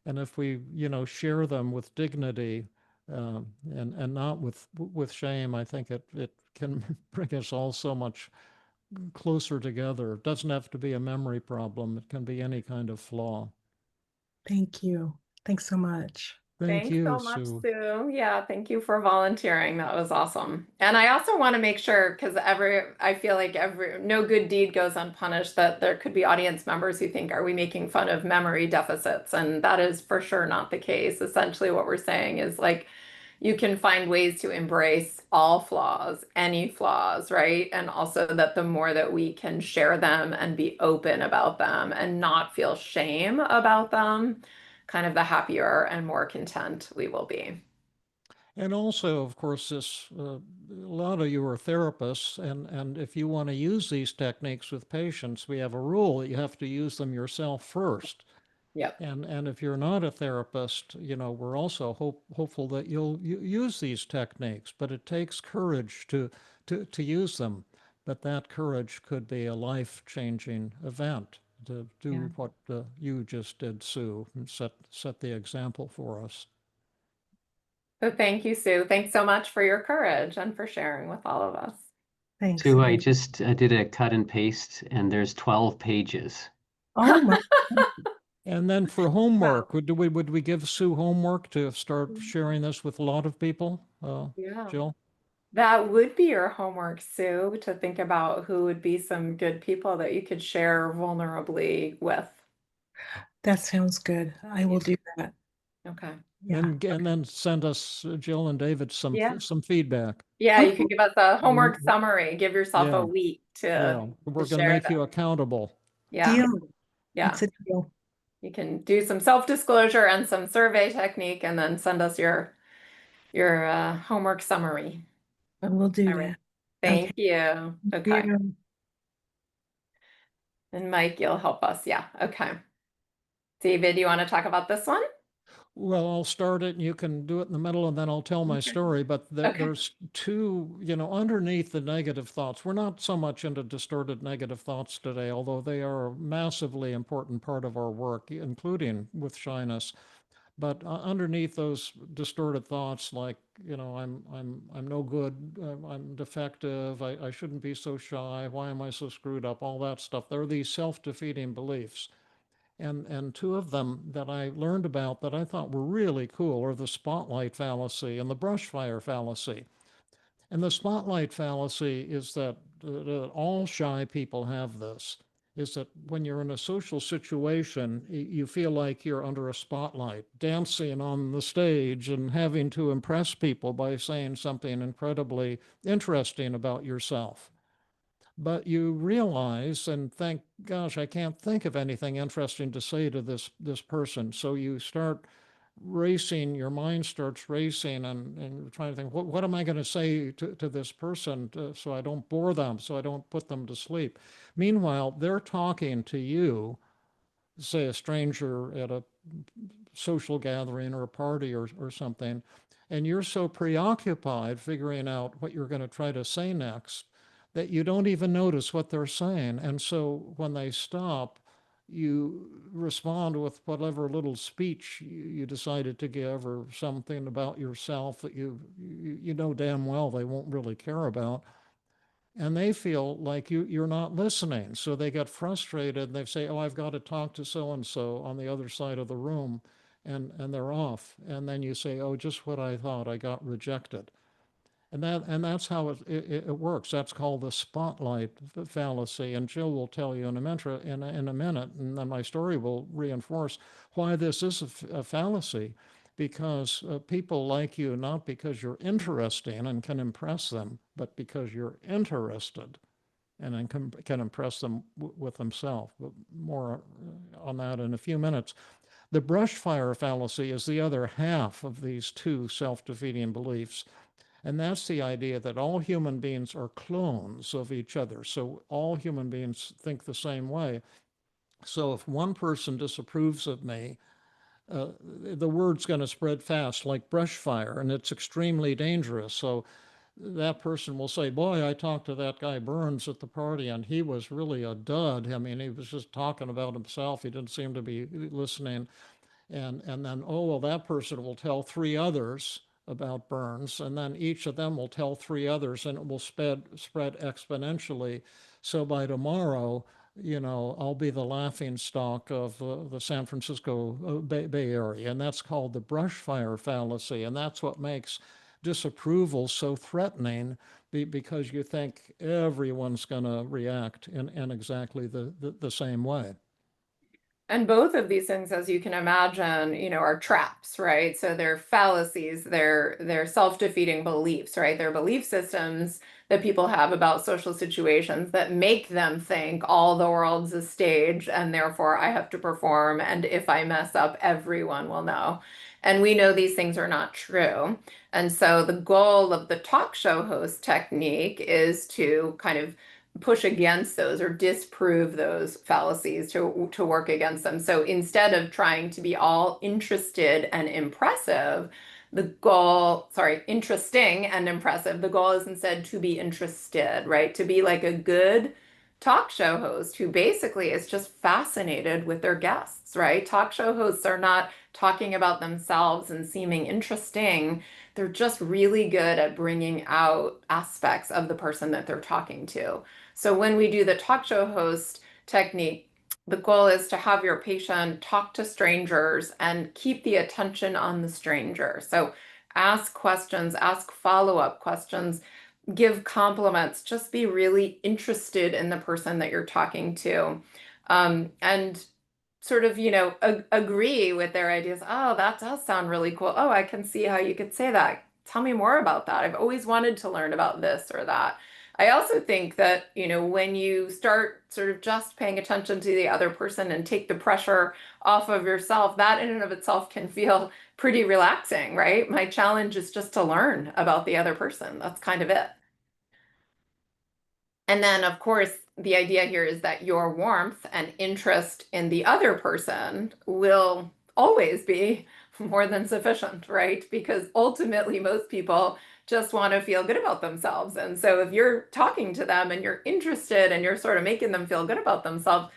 B: if we share them with dignity, and not with shame, I think it can bring us all so much closer together. It doesn't have to be a memory problem. It can be any kind of flaw.
D: thank you. Thanks so much.
B: Thank
A: Thanks
B: you,
A: so much,
B: Sue.
A: Sue. Yeah, thank you for volunteering. That was awesome. And I also want to make sure, because I feel like no good deed goes unpunished, that there could be audience members who think, are we making fun of memory deficits? And that is for sure not the case. Essentially, what we're saying is like, you can find ways to embrace all flaws, any flaws, right? And also that the more that we can share them and be open about them and not feel shame about them, kind of the happier and more content we will be.
B: And also, of course, a lot of you are therapists, and if you want to use these techniques with patients, we have a rule that you have to use them yourself first.
A: Yep.
B: And if you're not a therapist, we're also hopeful that you'll use these techniques, but it takes courage to use them. But that courage could be a life-changing event to
D: Yeah.
B: do what you just did, Sue, and set the example for us.
A: So thank you, Sue. Thanks so much for your courage and for sharing with all of us.
D: Thanks.
C: Sue, I just did a cut and paste, and there's 12 pages.
D: Oh my.
B: And then for
A: Wow.
B: homework, would we give Sue homework to start sharing this with a lot of people,
A: Yeah.
B: Jill?
A: That would be your homework, Sue, to think about who would be some good people that you could share vulnerably with.
D: That sounds good. I will
A: Yeah.
D: do that.
A: Okay.
D: Yeah.
B: And then send us, Jill and David,
A: Yeah.
B: some feedback.
A: Yeah, you
D: Okay.
A: could give us a homework
B: W-
A: summary. Give yourself a
B: Yeah,
A: week
B: yeah.
A: to
B: We're going to
A: share
B: make you
A: them.
B: accountable.
A: Yeah.
D: Deal.
A: Yeah.
D: It's a deal.
A: You can do some self-disclosure and some survey technique and then send us your homework summary.
D: I will do
A: All right.
D: that. Okay.
A: Thank you. Okay.
D: Yeah.
A: And Mike, you'll help us. Yeah. Okay. David, you want to talk about this one?
B: Well, I'll start it and you can do it in the middle and then I'll tell my
A: Okay.
B: story. But
A: Okay.
B: there's two, underneath the negative thoughts. We're not so much into distorted negative thoughts today, although they are a massively important part of our work, including with shyness. But underneath those distorted thoughts, like, I'm no good, I'm defective, I shouldn't be so shy, why am I so screwed up, all that stuff. There are these self-defeating beliefs. And two of them that I learned about that I thought were really cool are the spotlight fallacy and the brush fire fallacy. And the spotlight fallacy is that all shy people have this, is that when you're in a social situation, you feel like you're under a spotlight, dancing on the stage and having to impress people by saying something incredibly interesting about yourself. But you realize and think, gosh, I can't think of anything interesting to say to this person. So you start racing, your mind starts racing and trying to think, what am I going to say to this person so I don't bore them, so I don't put them to sleep. Meanwhile, they're talking to you, say a stranger at a social gathering or a party or something, and you're so preoccupied figuring out what you're going to try to say next that you don't even notice what they're saying. And so when they stop, you respond with whatever little speech you decided to give or something about yourself that you know damn well they won't really care about. And they feel like you're not listening. So they get frustrated and they say, oh, I've got to talk to so and so on the other side of the room. And they're off. And then you say, oh, just what I thought, I got rejected. And that's how it works. That's called the spotlight fallacy. And Jill will tell you in a minute, and then my story will reinforce why this is a fallacy. Because people like you not because you're interesting and can impress them, but because you're interested and then can impress them with themselves. But more on that in a few minutes. The brush fire fallacy is the other half of these two self-defeating beliefs. And that's the idea that all human beings are clones of each other. So all human beings think the same way. So if one person disapproves of me, the word's going to spread fast like brush fire, and it's extremely dangerous. So that person will say, boy, I talked to that guy Burns at the party, and he was really a dud. I mean, he was just talking about himself. He didn't seem to be listening. And then, oh, well, that person will tell three others about Burns, and then each of them will tell three others, and it will spread exponentially. So by tomorrow, I'll be the laughing stock of the San Francisco Bay Area, and that's called the brush fire fallacy, and that's what makes disapproval so threatening because you think everyone's going to react in exactly the same way.
A: And both of these things, as you can imagine, are traps, right? So they're fallacies, they're self-defeating beliefs, right? They're belief systems that people have about social situations that make them think all the world's a stage and therefore I have to perform. And if I mess up, everyone will know. And we know these things are not true. And so the goal of the talk show host technique is to kind of push against those or disprove those fallacies to work against them. So instead of trying to be all interested and impressive, interesting and impressive, the goal is instead to be interested, right? To be like a good talk show host who basically is just fascinated with their guests, right? Talk show hosts are not talking about themselves and seeming interesting. They're just really good at bringing out aspects of the person that they're talking to. So when we do the talk show host technique, the goal is to have your patient talk to strangers and keep the attention on the stranger. So ask questions, ask follow-up questions, give compliments, just be really interested in the person that you're talking to. And sort of, agree with their ideas. Oh, that does sound really cool. Oh, I can see how you could say that. Tell me more about that. I've always wanted to learn about this or that. I also think that, when you start sort of just paying attention to the other person and take the pressure off of yourself, that in and of itself can feel pretty relaxing, right? My challenge is just to learn about the other person. That's kind of it. And then, of course, the idea here is that your warmth and interest in the other person will always be more than sufficient, right? Because ultimately, most people just want to feel good about themselves. And so if you're talking to them and you're interested and you're sort of making them feel good about themselves,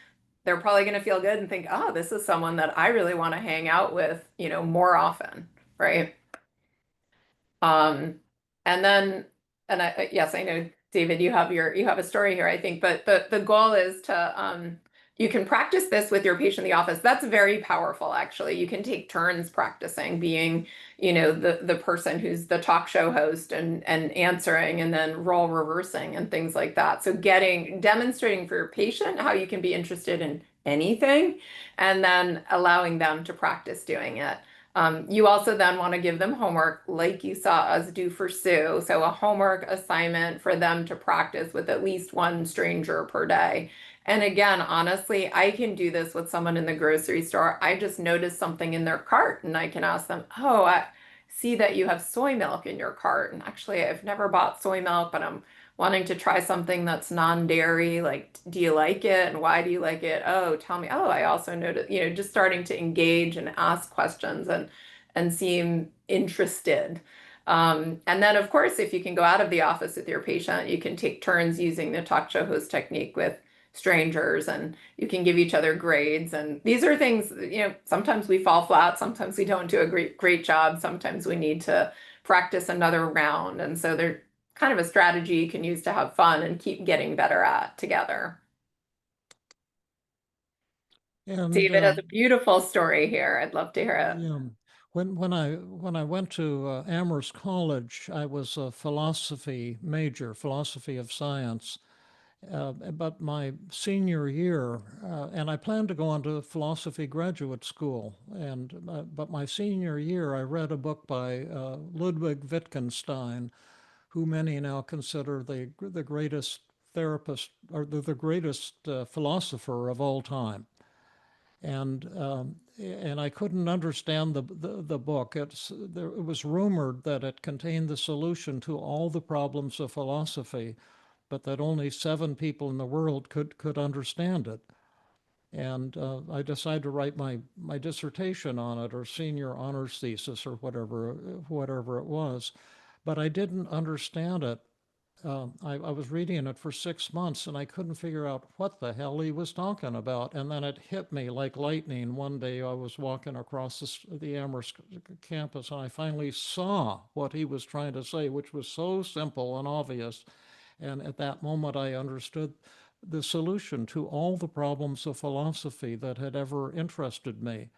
A: they're probably going to feel good and think, oh, this is someone that I really want to hang out with, more often, right? Um, and then, yes, I know, David, you have a story here, I think, but the goal is to, You can practice this with your patient in the office. That's very powerful, actually. You can take turns practicing being, the person who's the talk show host and answering and then role reversing and things like that. So demonstrating for your patient how you can be interested in anything and then allowing them to practice doing it. You also then want to give them homework like you saw us do for Sue. So a homework assignment for them to practice with at least one stranger per day. And again, honestly, I can do this with someone in the grocery store. I just noticed something in their cart and I can ask them, oh, I see that you have soy milk in your cart. And actually, I've never bought soy milk, but I'm wanting to try something that's non-dairy. Like, do you like it? And why do you like it? Oh, tell me. Oh, I also noticed, just starting to engage and ask questions and seem interested. And then, of course, if you can go out of the office with your patient, you can take turns using the talk show host technique with strangers and you can give each other grades. And these are things, sometimes we fall flat, sometimes we don't do a great job, sometimes we need to practice another round. And so they're kind of a strategy you can use to have fun and keep getting better at together.
B: And
A: David has a beautiful story here. I'd love to hear it.
B: yeah, when I went to Amherst College, I was a philosophy major, philosophy of science. But my senior year, and I planned to go on to philosophy graduate school, but my senior year, I read a book by Ludwig Wittgenstein, who many now consider the greatest therapist or the greatest philosopher of all time. And I couldn't understand the book. It was rumored that it contained the solution to all the problems of philosophy, but that only 7 people in the world could understand it. And I decided to write my dissertation on it, or senior honors thesis, or whatever it was. But I didn't understand it. I was reading it for 6 months and I couldn't figure out what the hell he was talking about. And then it hit me like lightning. One day I was walking across the Amherst campus and I finally saw what he was trying to say, which was so simple and obvious. And at that moment, I understood the solution to all the problems of philosophy that had ever interested me.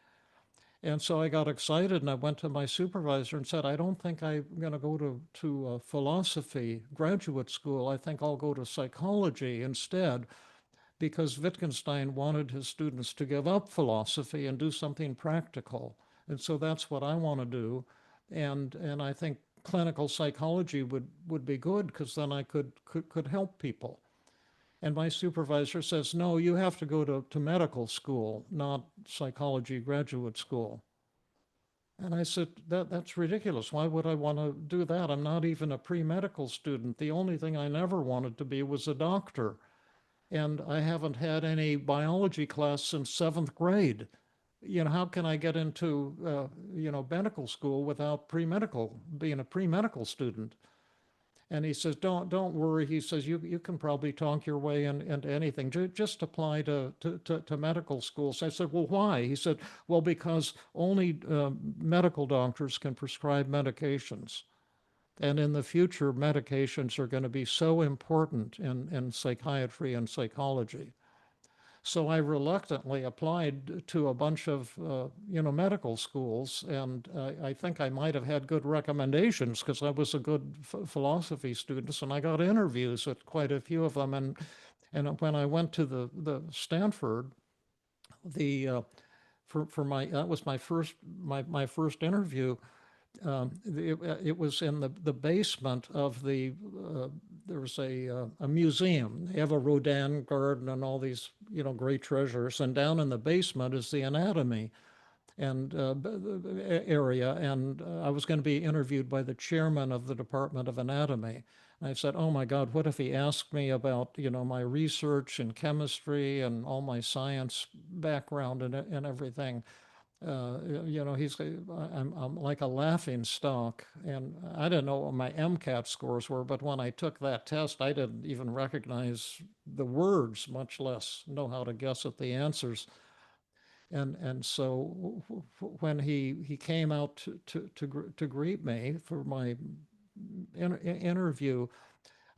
B: And so I got excited and I went to my supervisor and said, I don't think I'm going to go to philosophy graduate school. I think I'll go to psychology instead, because Wittgenstein wanted his students to give up philosophy and do something practical. And so that's what I want to do. And I think clinical psychology would be good because then I could help people. And my supervisor says, no, you have to go to medical school, not psychology graduate school. And I said, that's ridiculous. Why would I want to do that? I'm not even a pre-medical student. The only thing I never wanted to be was a doctor. And I haven't had any biology class since 7th grade. How can I get into, medical school without being a pre-medical student? And he says, don't worry. He says, you can probably talk your way into anything. Just apply to medical school. So I said, well, why? He said, well, because only medical doctors can prescribe medications. And in the future, medications are going to be so important in psychiatry and psychology. So I reluctantly applied to a bunch of, medical schools, and I think I might have had good recommendations because I was a good philosophy student, and I got interviews at quite a few of them. And when I went to the Stanford, the for my that was my first interview. It was in the basement of there was a museum. They have a Rodin garden and all these great treasures, and down in the basement is the anatomy and area. And I was going to be interviewed by the chairman of the Department of Anatomy. And I said, "Oh my God, what if he asked me about my research in chemistry and all my science background and everything?" I'm like a laughing stock. And I didn't know what my MCAT scores were, but when I took that test, I didn't even recognize the words, much less know how to guess at the answers. And so when he came out to greet me for my interview,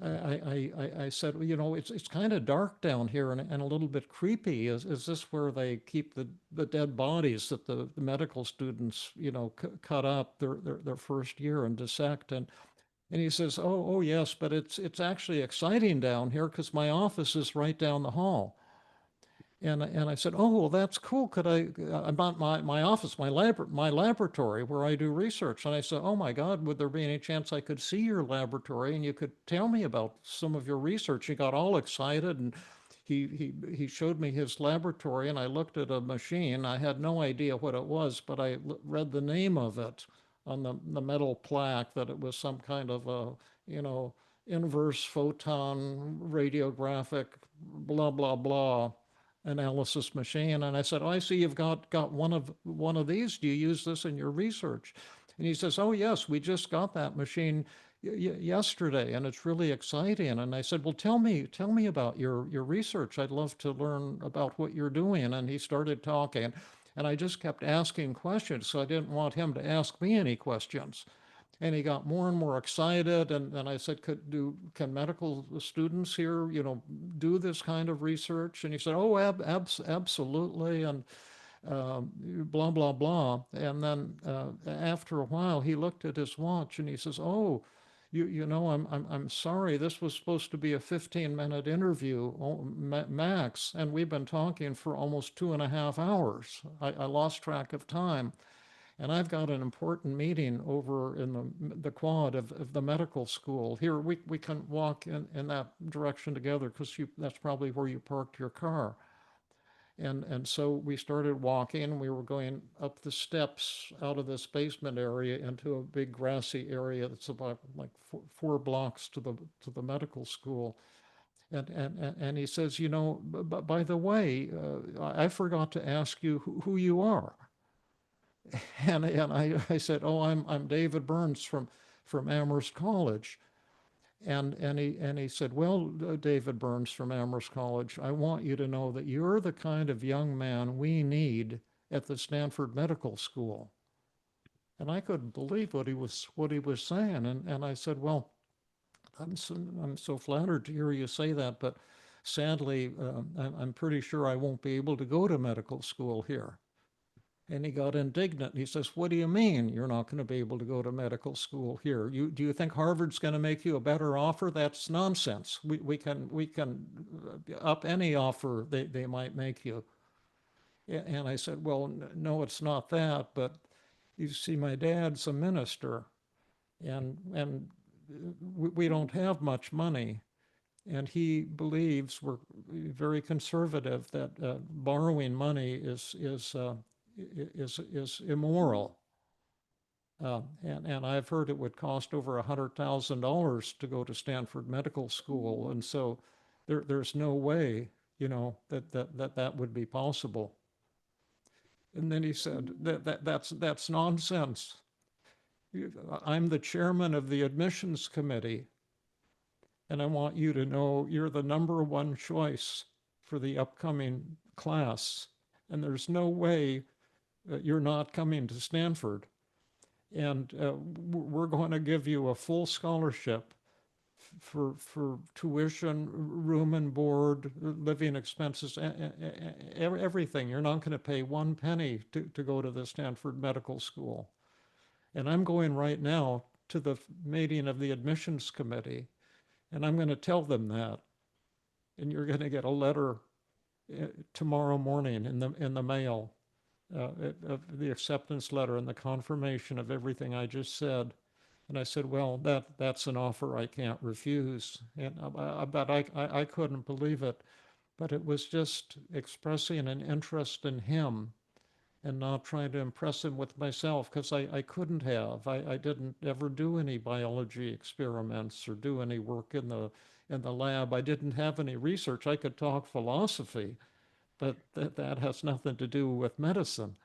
B: I said, well, you know, it's kind of dark down here and a little bit creepy. Is this where they keep the dead bodies that the medical students, you know, cut up their first year and dissect? And he says, oh yes, but it's actually exciting down here because my office is right down the hall. And I said, oh, well, that's cool. Could about my office, my laboratory where I do research. And I said, oh my God, would there be any chance I could see your laboratory and you could tell me about some of your research? He got all excited and he showed me his laboratory and I looked at a machine. I had no idea what it was, but I read the name of it on the metal plaque that it was some kind of a, you know, inverse photon radiographic, blah, blah, blah analysis machine. And I said, oh, I see you've got one of these. Do you use this in your research? And he says, oh yes, we just got that machine yesterday and it's really exciting. And I said, well, tell me about your research. I'd love to learn about what you're doing. And he started talking and I just kept asking questions. So I didn't want him to ask me any questions. And he got more and more excited. And I said, can medical students here, you know, do this kind of research? And he said, oh, absolutely. And blah, blah, blah. And then after a while, he looked at his watch and he says, oh, you know, I'm sorry. This was supposed to be a 15-minute interview max. And we've been talking for almost 2.5 hours. I lost track of time. And I've got an important meeting over in the quad of the medical school. Here, we can walk in that direction together because that's probably where you parked your car. And so we started walking. We were going up the steps out of this basement area into a big grassy area that's about like four blocks to the medical school. And he says, you know, by the way, I forgot to ask you who you are. And I said, oh, I'm David Burns from Amherst College. And he said, well, David Burns from Amherst College, I want you to know that you're the kind of young man we need at the Stanford Medical School. And I couldn't believe what he was saying. And I said, well, I'm so flattered to hear you say that, but sadly, I'm pretty sure I won't be able to go to medical school here. And he got indignant. He says, what do you mean you're not going to be able to go to medical school here? Do you think Harvard's going to make you a better offer? That's nonsense. We can up any offer they might make you. And I said, well, no, it's not that. But you see, my dad's a minister and we don't have much money. And he believes we're very conservative that borrowing money is immoral. And I've heard it would cost over $100,000 to go to Stanford Medical School. And so there's no way, you know, that would be possible. And then he said, that's nonsense. I'm the chairman of the admissions committee. And I want you to know you're the #1 choice for the upcoming class. And there's no way you're not coming to Stanford. And we're going to give you a full scholarship for tuition, room and board, living expenses, everything. You're not going to pay 1 penny to go to the Stanford Medical School. And I'm going right now to the meeting of the admissions committee, and I'm going to tell them that. And you're going to get a letter tomorrow morning in the mail. Of the acceptance letter and the confirmation of everything I just said. And I said, well, that's an offer I can't refuse. And but I couldn't believe it. But it was just expressing an interest in him and not trying to impress him with myself, because I couldn't have. I didn't ever do any biology experiments or do any work in the lab. I didn't have any research. I could talk philosophy, but that has nothing to do with medicine.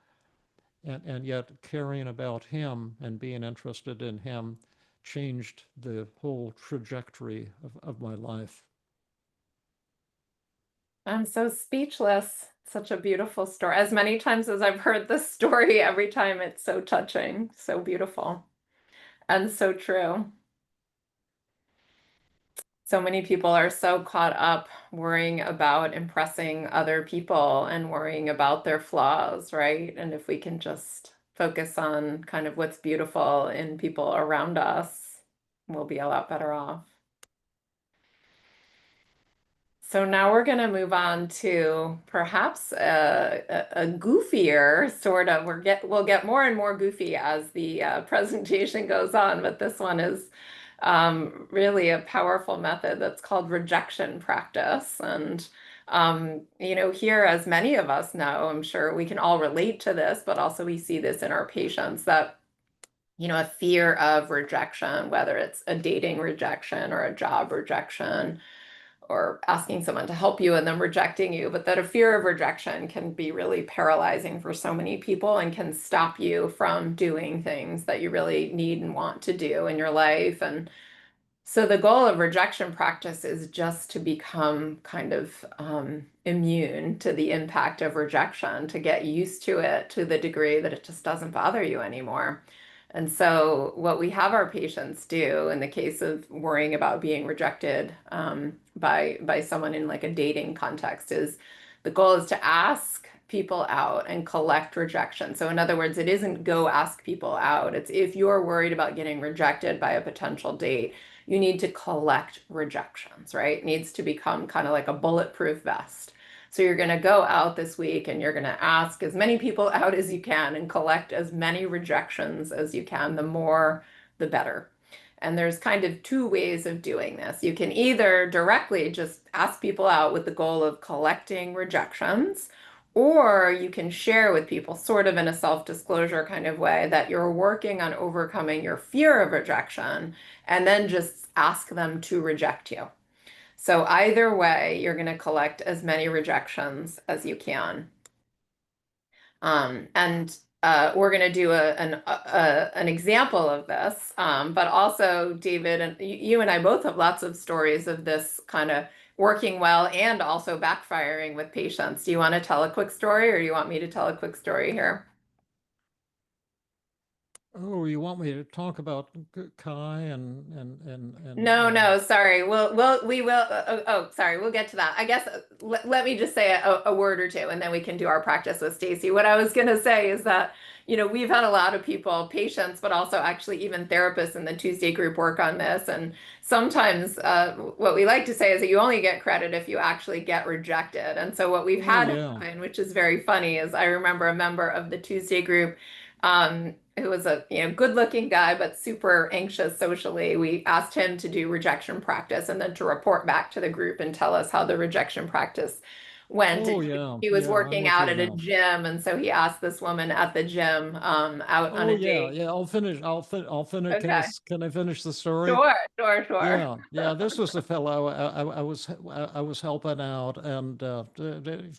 B: And yet caring about him and being interested in him changed the whole trajectory of my life.
A: I'm so speechless. Such a beautiful story. As many times as I've heard this story, every time it's so touching, so beautiful, and so true. So many people are so caught up worrying about impressing other people and worrying about their flaws, right? And if we can just focus on kind of what's beautiful in people around us, we'll be a lot better off. So now we're going to move on to perhaps a goofier sort of, we'll get more and more goofy as the presentation goes on, but this one is really a powerful method that's called rejection practice. And, you know, here, as many of us know, I'm sure we can all relate to this, but also we see this in our patients that, you know, a fear of rejection, whether it's a dating rejection or a job rejection, or asking someone to help you and them rejecting you, but that a fear of rejection can be really paralyzing for so many people and can stop you from doing things that you really need and want to do in your life. And so the goal of rejection practice is just to become kind of immune to the impact of rejection, to get used to it to the degree that it just doesn't bother you anymore. And so what we have our patients do in the case of worrying about being rejected by someone in like a dating context is the goal is to ask people out and collect rejection. So in other words, it isn't go ask people out. It's if you're worried about getting rejected by a potential date, you need to collect rejections, right? It needs to become kind of like a bulletproof vest. So you're going to go out this week and you're going to ask as many people out as you can and collect as many rejections as you can. The more, the better. And there's kind of two ways of doing this. You can either directly just ask people out with the goal of collecting rejections, or you can share with people sort of in a self-disclosure kind of way that you're working on overcoming your fear of rejection and then just ask them to reject you. So either way, you're going to collect as many rejections as you can. And we're going to do an example of this, but also David, and you and I both have lots of stories of this kind of working well and also backfiring with patients. Do you want to tell a quick story, or do you want me to tell a quick story here?
B: Oh, you want me to talk about Kai
A: No, sorry. We will. Sorry. We'll get to that. I guess let me just say a word or two, and then we can do our practice with Stacy. What I was going to say is that, you know, we've had a lot of people, patients, but also actually even therapists in the Tuesday group work on this. And sometimes what we like to say is that you only get credit if you actually get rejected. And so what we've had happen, which is very funny, is I remember a member of the Tuesday group who was a good-looking guy but super anxious socially. We asked him to do rejection practice and then to report back to the group and tell us how the rejection practice went.
B: Oh,
A: And
B: yeah.
A: he was
B: Yeah, I'm
A: working
B: with
A: out
B: you
A: at a
B: now.
A: gym, and so he asked this woman at the gym out on
B: Oh,
A: a
B: yeah.
A: date.
B: Yeah, I'll finish. I'll finish.
A: Okay,
B: Can I finish the story?
A: sure.
B: Yeah. This was the fellow I was helping out, and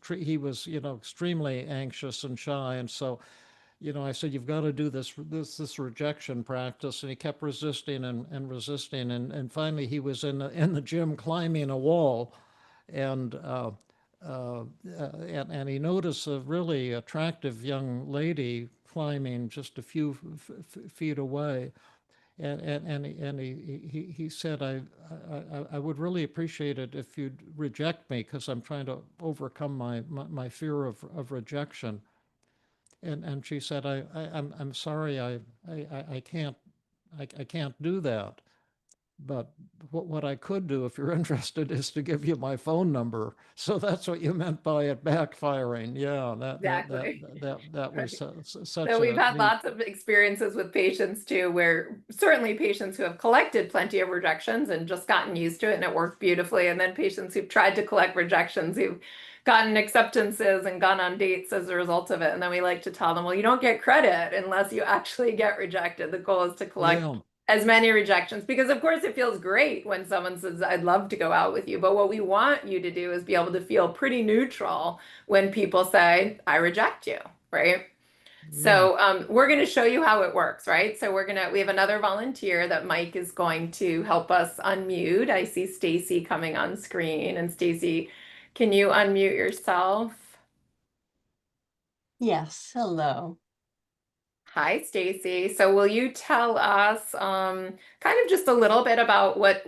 B: he was, you know, extremely anxious and shy, and so, you know, I said, you've got to do this rejection practice, and he kept resisting and resisting, and finally he was in the gym climbing a wall, and and he noticed a really attractive young lady climbing just a few feet away, and he said, I would really appreciate it if you'd reject me because I'm trying to overcome my fear of rejection. And she said, I'm sorry, I can't do that. But what I could do, if you're interested, is to give you my phone number. So that's what you meant by it backfiring. Yeah,
A: Exactly.
B: that was
A: Right.
B: such
A: So we've
B: a
A: had
B: neat.
A: lots of experiences with patients too, where certainly patients who have collected plenty of rejections and just gotten used to it and it worked beautifully. And then patients who've tried to collect rejections, who've gotten acceptances and gone on dates as a result of it. And then we like to tell them, well, you don't get credit unless you actually get rejected. The goal is to collect
B: Yeah,
A: as many rejections because of course it feels great when someone says, I'd love to go out with you. But what we want you to do is be able to feel pretty neutral when people say, I reject you, right?
B: yeah.
A: So we're going to show you how it works, right? So we have another volunteer that Mike is going to help us unmute. I see Stacy coming on screen, and Stacy, can you unmute yourself?
E: Yes, hello.
A: Hi, Stacy. So will you tell us kind of just a little bit about what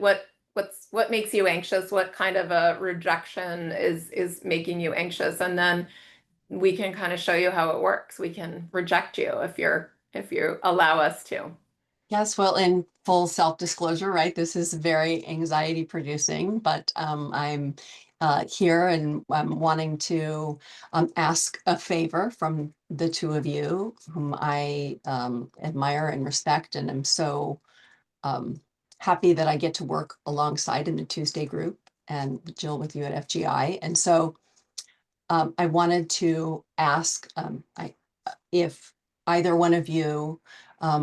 A: what makes you anxious? What kind of a rejection is making you anxious? And then we can kind of show you how it works. We can reject you if you allow us to.
E: Yes, well, in full self-disclosure, right? This is very anxiety producing, but I'm here and I'm wanting to ask a favor from the two of you, whom I admire and respect, and I'm so happy that I get to work alongside in the Tuesday group and Jill with you at FGI. And so I wanted to ask if either one of you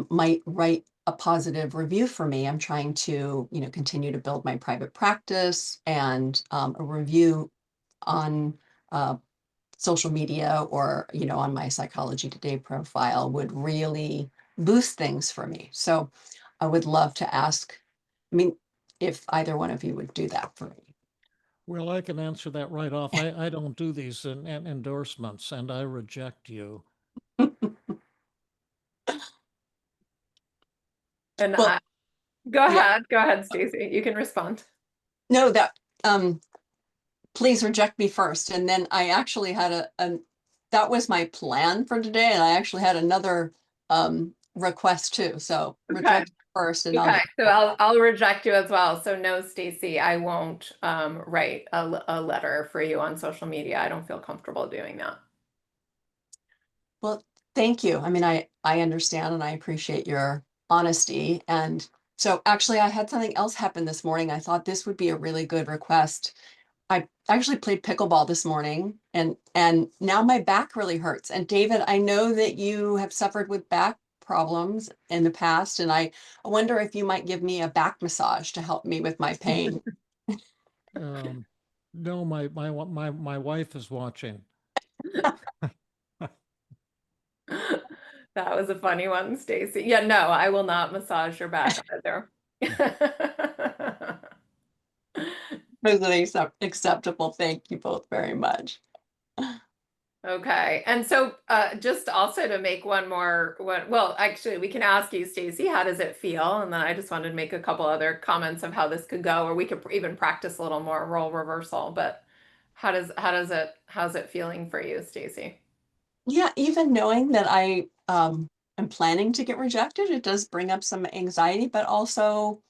E: might write a positive review for me. I'm trying to, continue to build my private practice, and a review on social media or, on my Psychology Today profile would really boost things for me. So I would love to ask, if either one of you would do that for me.
B: Well, I can answer that right off. I don't do these endorsements, and I reject you.
A: And
E: Well,
A: go
E: yeah.
A: ahead, Stacy. You can respond.
E: No, please reject me first. And then I actually had that was my plan for today. And I actually had another request too. So
A: Okay.
E: reject first and
A: Okay, so I'll reject you as well. So no, Stacy, I won't write a letter for you on social media. I don't feel comfortable doing that.
E: Well, thank you. I understand and I appreciate your honesty. And so actually I had something else happen this morning. I thought this would be a really good request. I actually played pickleball this morning, and now my back really hurts. And David, I know that you have suffered with back problems in the past, and I wonder if you might give me a back massage to help me with my pain.
B: No, my wife is watching.
A: That was a funny one, Stacy. Yeah, no, I will not massage your back either.
E: Totally acceptable. Thank you both very much.
A: Okay, and so just also to make well, actually, we can ask you, Stacy, how does it feel? And then I just wanted to make a couple other comments of how this could go, or we could even practice a little more role reversal. But how's it feeling for you, Stacy?
E: Yeah, even knowing that I am planning to get rejected, it does bring up some anxiety, but also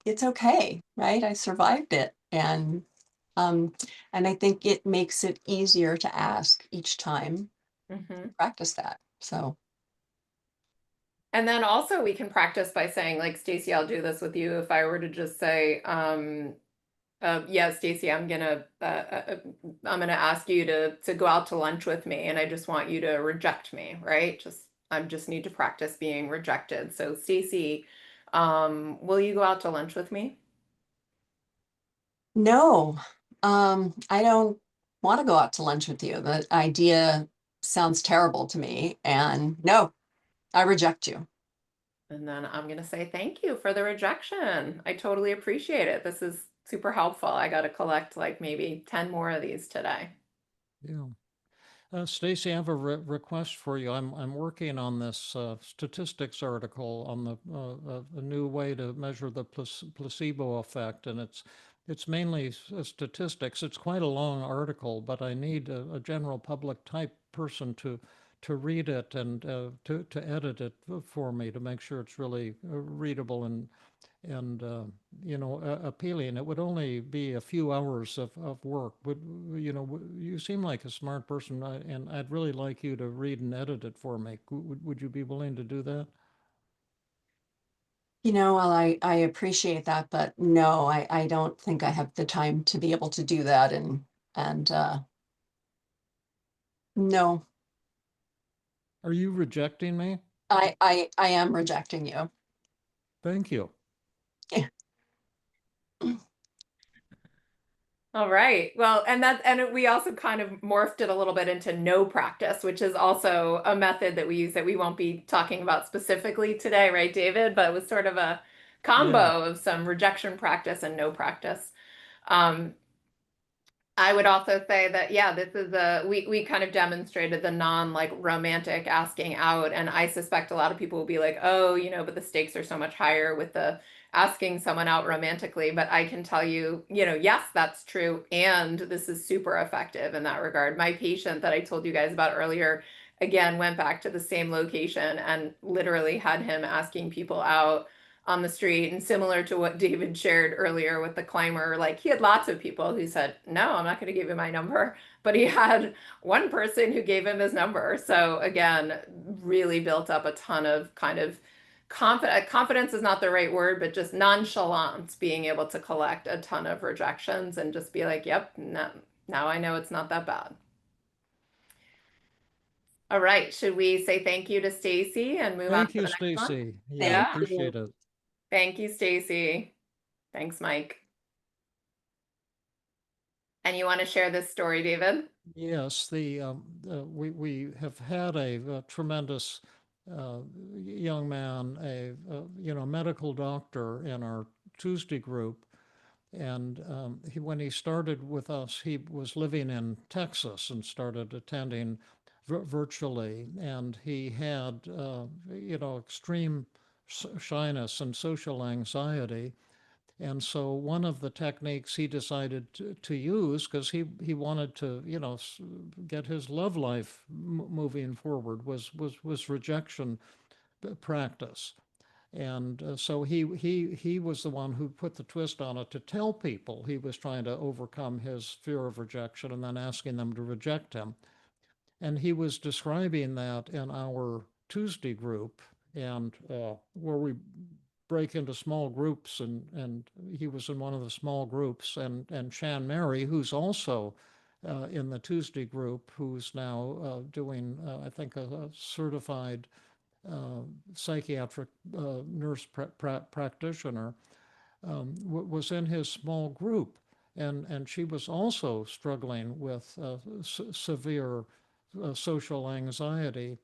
E: it's okay, right? I survived it. Um, and I think it makes it easier to ask each time,
A: Hmm.
E: practice that. So
A: And then also we can practice by saying, like, Stacy, I'll do this with you. If I were to just say, yeah, Stacy, I'm gonna ask you to go out to lunch with me, and I just want you to reject me, right? I just need to practice being rejected. So, Stacy, will you go out to lunch with me?
E: no, I don't want to go out to lunch with you. The idea sounds terrible to me. And no, I reject you.
A: And then I'm gonna say thank you for the rejection. I totally appreciate it. This is super helpful. I got to collect like maybe 10 more of these today.
B: Yeah. Stacy, I have a request for you. I'm working on this statistics article on a new way to measure the placebo effect, and it's mainly statistics. It's quite a long article, but I need a general public type person to read it and to edit it for me to make sure it's really readable and appealing. It would only be a few hours of work. But you seem like a smart person, and I'd really like you to read and edit it for me. Would you be willing to do that?
E: Well, I appreciate that, but no, I don't think I have the time to be able to do that. And no,
B: Are you rejecting me?
E: I am rejecting you.
B: Thank you.
A: All right. Well, and we also kind of morphed it a little bit into no practice, which is also a method that we use that we won't be talking about specifically today, right, David? But it was sort of a combo
B: Yeah.
A: of some rejection practice and no practice. Um, I would also say that, yeah, this is we kind of demonstrated the non like romantic asking out. And I suspect a lot of people will be like, oh, but the stakes are so much higher with the asking someone out romantically. But I can tell you, yes, that's true. And this is super effective in that regard. My patient that I told you guys about earlier, again, went back to the same location and literally had him asking people out on the street. And similar to what David shared earlier with the climber, like he had lots of people who said, no, I'm not going to give you my number. But he had one person who gave him his number. So again, really built up a ton of kind of confidence is not the right word, but just nonchalance, being able to collect a ton of rejections and just be like, yep, no, now I know it's not that bad. All right. Should we say thank you to Stacy and move on
B: Thank
A: to
B: you,
A: the next one?
B: Stacy. Yeah,
E: Thank
A: Yeah.
B: appreciate
E: you.
B: it.
A: Thank you, Stacy. Thanks, Mike. And you want to share this story, David?
B: Yes, we have had a tremendous young man, a medical doctor in our Tuesday group, and when he started with us, he was living in Texas and started attending virtually, and he had extreme shyness and social anxiety. And so one of the techniques he decided to use, because he wanted to, get his love life moving forward, was rejection practice. And so he was the one who put the twist on it to tell people he was trying to overcome his fear of rejection and then asking them to reject him. And he was describing that in our Tuesday group, and where we break into small groups, and he was in one of the small groups, and Shan Mary, who's also in the Tuesday group, who's now doing, I think, a certified psychiatric nurse practitioner, was in his small group, and she was also struggling with severe social anxiety.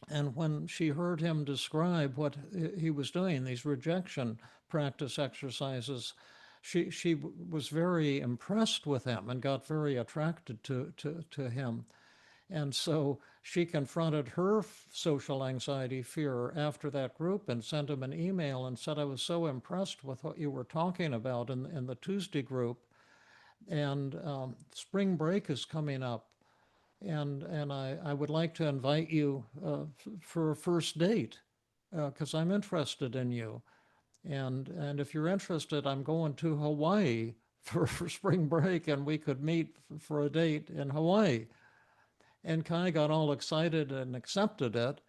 B: And when she heard him describe what he was doing, these rejection practice exercises, she was very impressed with him and got very attracted to him. And so she confronted her social anxiety fear after that group and sent him an email and said, I was so impressed with what you were talking about in the Tuesday group. And spring break is coming up. And I would like to invite you for a first date because I'm interested in you. And if you're interested, I'm going to Hawaii for spring break, and we could meet for a date in Hawaii. And Kai got all excited and accepted it,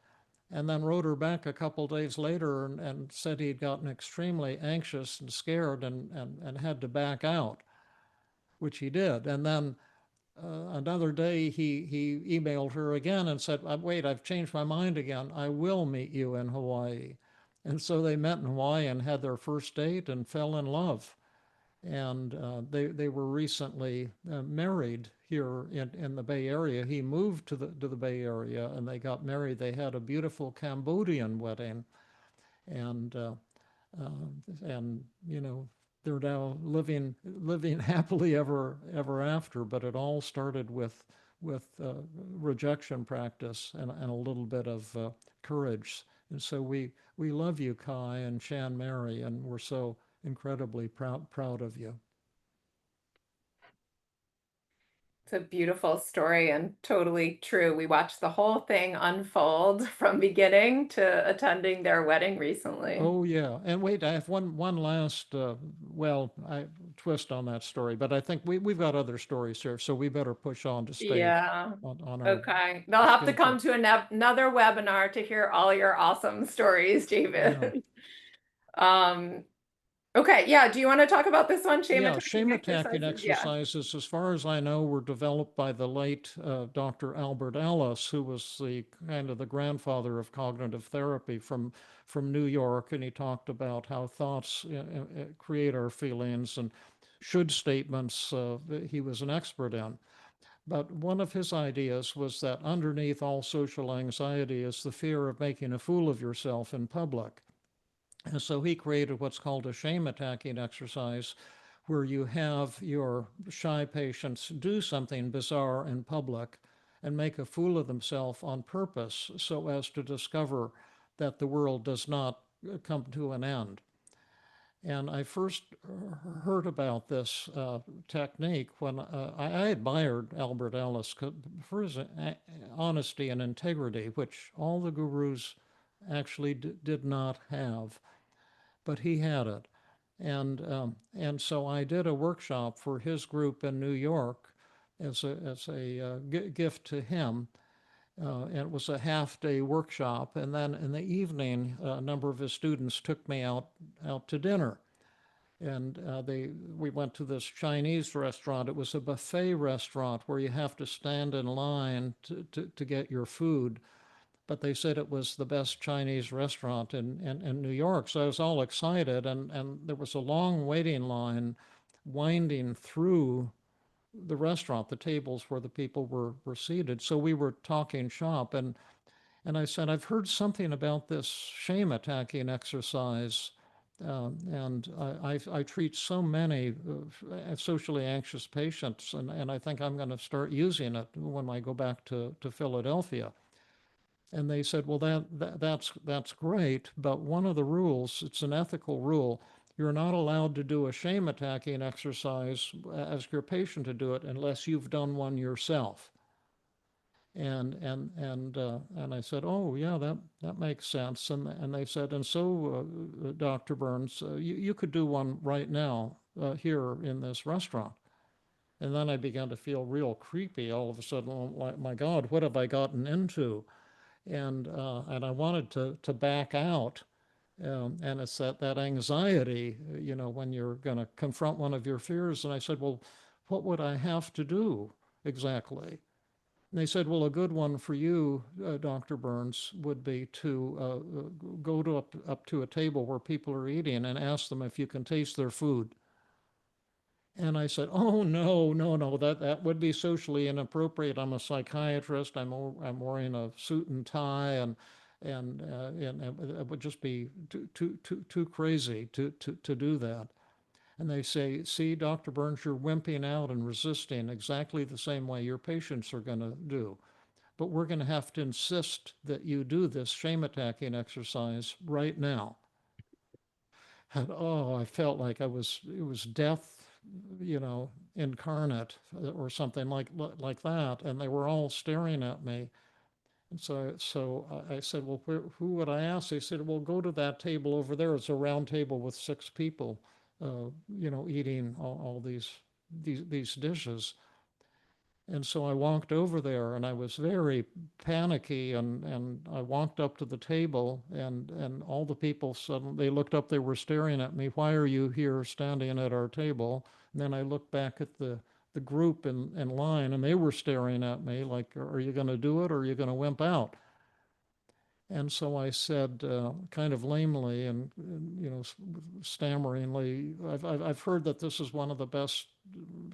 B: and then wrote her back a couple days later and said he'd gotten extremely anxious and scared and had to back out, which he did. And then another day he emailed her again and said, wait, I've changed my mind again. I will meet you in Hawaii. And so they met in Hawaii and had their first date and fell in love. And they were recently married here in the Bay Area. He moved to the Bay Area and they got married. They had a beautiful Cambodian wedding, and uh, and they're now living happily ever after. But it all started with rejection practice and a little bit of courage. And so we love you, Kai and Shan Mary, and we're so incredibly proud of you.
A: It's a beautiful story and totally true. We watched the whole thing unfold from beginning to attending their wedding recently.
B: Oh yeah, and wait, I have one last I twist on that story, but I think we've got other stories here, so we better push on to stay
A: Yeah.
B: on our
A: Okay. They'll have to come
B: schedule.
A: to another webinar to hear all your awesome stories, David. Um, okay. Yeah. Do you want to talk about this one? Shame
B: Yeah,
A: attacking
B: shame attacking
A: exercises? Yeah.
B: exercises, as far as I know, were developed by the late Dr. Albert Ellis, who was the kind of the grandfather of cognitive therapy from New York, and he talked about how thoughts create our feelings and should statements he was an expert in. But one of his ideas was that underneath all social anxiety is the fear of making a fool of yourself in public. And so he created what's called a shame attacking exercise, where you have your shy patients do something bizarre in public and make a fool of themselves on purpose so as to discover that the world does not come to an end. And I first heard about this technique when I admired Albert Ellis for his honesty and integrity, which all the gurus actually did not have, but he had it. And so I did a workshop for his group in New York as a gift to him. And it was a half-day workshop, and then in the evening, a number of his students took me out to dinner, and we went to this Chinese restaurant. It was a buffet restaurant where you have to stand in line to get your food, but they said it was the best Chinese restaurant in New York. So I was all excited, and there was a long waiting line winding through the restaurant, the tables where the people were seated. So we were talking shop, and I said, I've heard something about this shame attacking exercise, and I treat so many socially anxious patients, and I think I'm going to start using it when I go back to Philadelphia. And they said, well, that's great, but one of the rules, it's an ethical rule, you're not allowed to do a shame attacking exercise, ask your patient to do it unless you've done one yourself. And I said, oh yeah, that makes sense. And they said, and so Dr. Burns, you could do one right now here in this restaurant. And then I began to feel real creepy all of a sudden. Like, my God, what have I gotten into? And I wanted to back out. And it's that anxiety, when you're going to confront one of your fears. And I said, well, what would I have to do exactly? And they said, well, a good one for you, Dr. Burns, would be to go up to a table where people are eating and ask them if you can taste their food. And I said, oh, no, that would be socially inappropriate. I'm a psychiatrist. I'm wearing a suit and tie, and it would just be too crazy to do that. And they say, see, Dr. Burns, you're wimping out and resisting exactly the same way your patients are going to do. But we're going to have to insist that you do this shame attacking exercise right now. And I felt like it was death, incarnate or something like that. And they were all staring at me. And so I said, well, who would I ask? They said, well, go to that table over there. It's a round table with 6 people, eating all these dishes. And so I walked over there, and I was very panicky, and I walked up to the table, and all the people suddenly, they looked up, they were staring at me. Why are you here standing at our table? And then I looked back at the group in line, and they were staring at me like, are you going to do it, or are you going to wimp out? And so I said, kind of lamely and stammeringly, I've heard that this is one of the best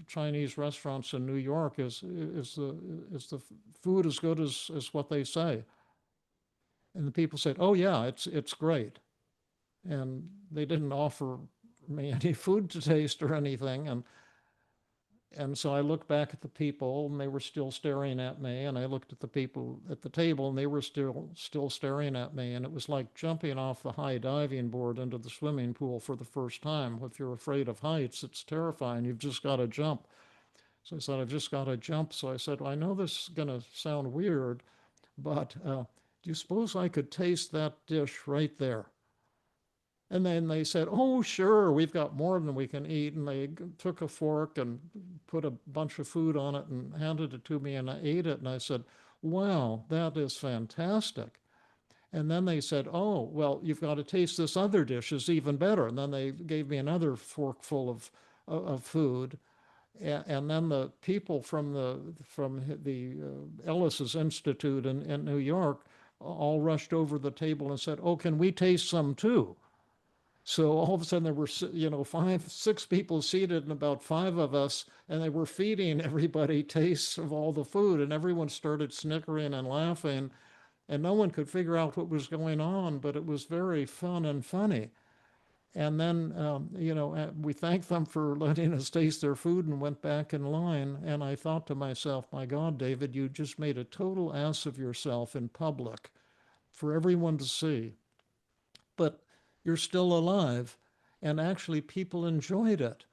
B: Chinese restaurants in New York. Is the food as good as what they say? And the people said, oh yeah, it's great. And they didn't offer me any food to taste or anything. And so I looked back at the people, and they were still staring at me. And I looked at the people at the table, and they were still staring at me. And it was like jumping off the high diving board into the swimming pool for the first time. If you're afraid of heights, it's terrifying. You've just got to jump. So I said, I've just got to jump. So I said, well, I know this is going to sound weird, but do you suppose I could taste that dish right there? And then they said, oh, sure, we've got more than we can eat. And they took a fork and put a bunch of food on it and handed it to me, and I ate it. And I said, wow, that is fantastic. And then they said, oh, well, you've got to taste this other dish, it's even better. And then they gave me another forkful of food. And then the people from the Ellis's Institute in New York all rushed over the table and said, oh, can we taste some too? So all of a sudden there were, 5, 6 people seated and about 5 of us, and they were feeding everybody tastes of all the food, and everyone started snickering and laughing, and no one could figure out what was going on, but it was very fun and funny. And then, we thanked them for letting us taste their food and went back in line. And I thought to myself, my God, David, you just made a total ass of yourself in public for everyone to see. But you're still alive. And actually, people enjoyed it.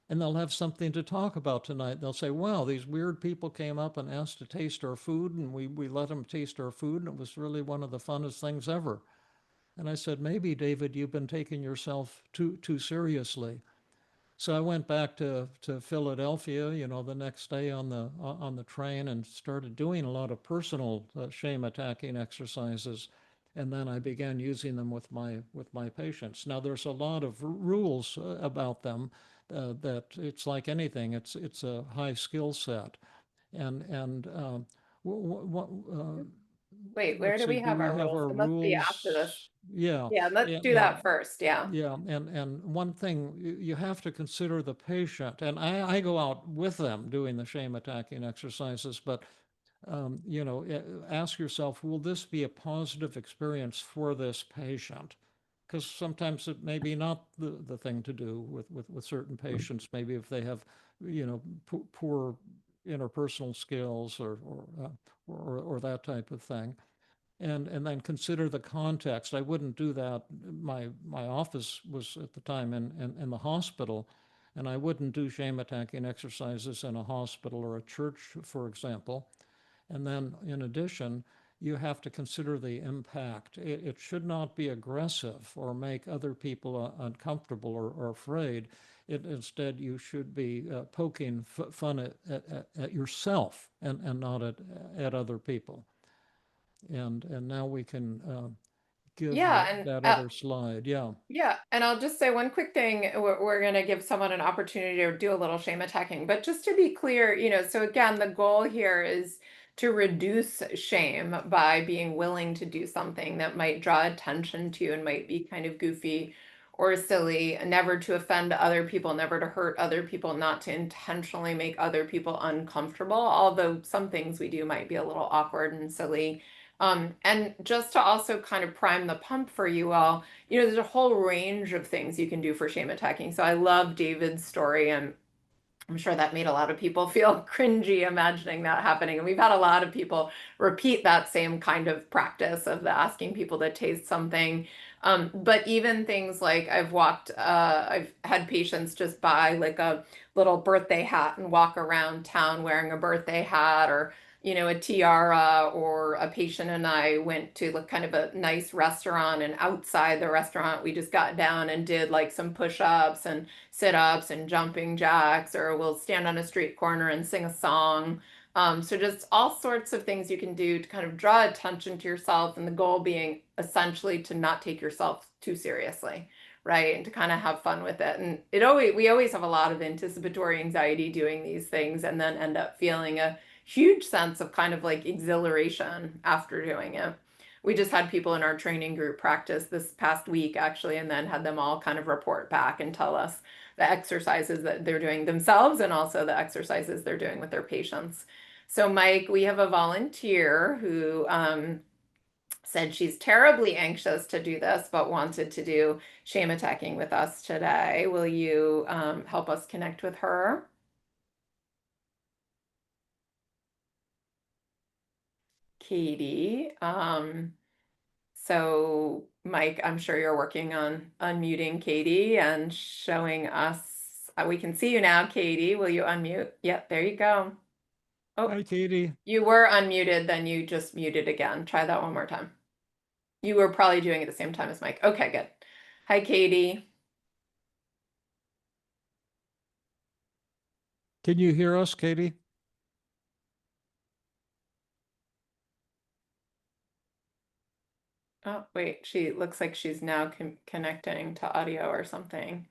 B: And they'll have something to talk about tonight. They'll say, wow, these weird people came up and asked to taste our food, and we let them taste our food, and it was really one of the funnest things ever. And I said, maybe, David, you've been taking yourself too seriously. So I went back to Philadelphia, the next day on the train, and started doing a lot of personal shame attacking exercises. And then I began using them with my patients. Now there's a lot of rules about them that it's like anything. It's a high skill set. And
A: Wait, where
B: let's
A: do
B: see,
A: we
B: do
A: have
B: we
A: our
B: have
A: rules?
B: our
A: It must be after this.
B: rules? Yeah.
A: Yeah, let's do that first. Yeah.
B: Yeah, and one thing you have to consider the patient, and I go out with them doing the shame attacking exercises, but ask yourself, will this be a positive experience for this patient? Because sometimes it may be not the thing to do with certain patients. Maybe if they have, poor interpersonal skills or that type of thing. And then consider the context. I wouldn't do that. My office was at the time in the hospital, and I wouldn't do shame attacking exercises in a hospital or a church, for example. And then in addition, you have to consider the impact. It should not be aggressive or make other people uncomfortable or afraid. Instead, you should be poking fun at yourself and not at other people. And now we can give
A: Yeah, and
B: that other slide. Yeah.
A: yeah, and I'll just say one quick thing. We're going to give someone an opportunity to do a little shame attacking, but just to be clear, so again, the goal here is to reduce shame by being willing to do something that might draw attention to you and might be kind of goofy or silly, never to offend other people, never to hurt other people, not to intentionally make other people uncomfortable, although some things we do might be a little awkward and silly. And just to also kind of prime the pump for you all, there's a whole range of things you can do for shame attacking. So I love David's story, and I'm sure that made a lot of people feel cringy imagining that happening. And we've had a lot of people repeat that same kind of practice of the asking people to taste something. But even things like I've had patients just buy like a little birthday hat and walk around town wearing a birthday hat, or a tiara. Or a patient and I went to like kind of a nice restaurant, and outside the restaurant we just got down and did like some push-ups and sit-ups and jumping jacks, or we'll stand on a street corner and sing a song. So just all sorts of things you can do to kind of draw attention to yourself, and the goal being essentially to not take yourself too seriously, right? And to kind of have fun with it. And we always have a lot of anticipatory anxiety doing these things, and then end up feeling a huge sense of kind of like exhilaration after doing it. We just had people in our training group practice this past week, actually, and then had them all kind of report back and tell us the exercises that they're doing themselves and also the exercises they're doing with their patients. So, Mike, we have a volunteer who said she's terribly anxious to do this, but wanted to do shame attacking with us today. Will you help us connect with her? Katie. So Mike, I'm sure you're working on unmuting Katie and showing us. We can see you now, Katie. Will you unmute? Yep, there you go. Oh,
B: Hi, Katie.
A: you were unmuted, then you just muted again. Try that one more time. You were probably doing it at the same time as Mike. Okay, good. Hi, Katie.
B: Can you hear us, Katie?
A: Oh, wait, she looks like she's now connecting to audio or something.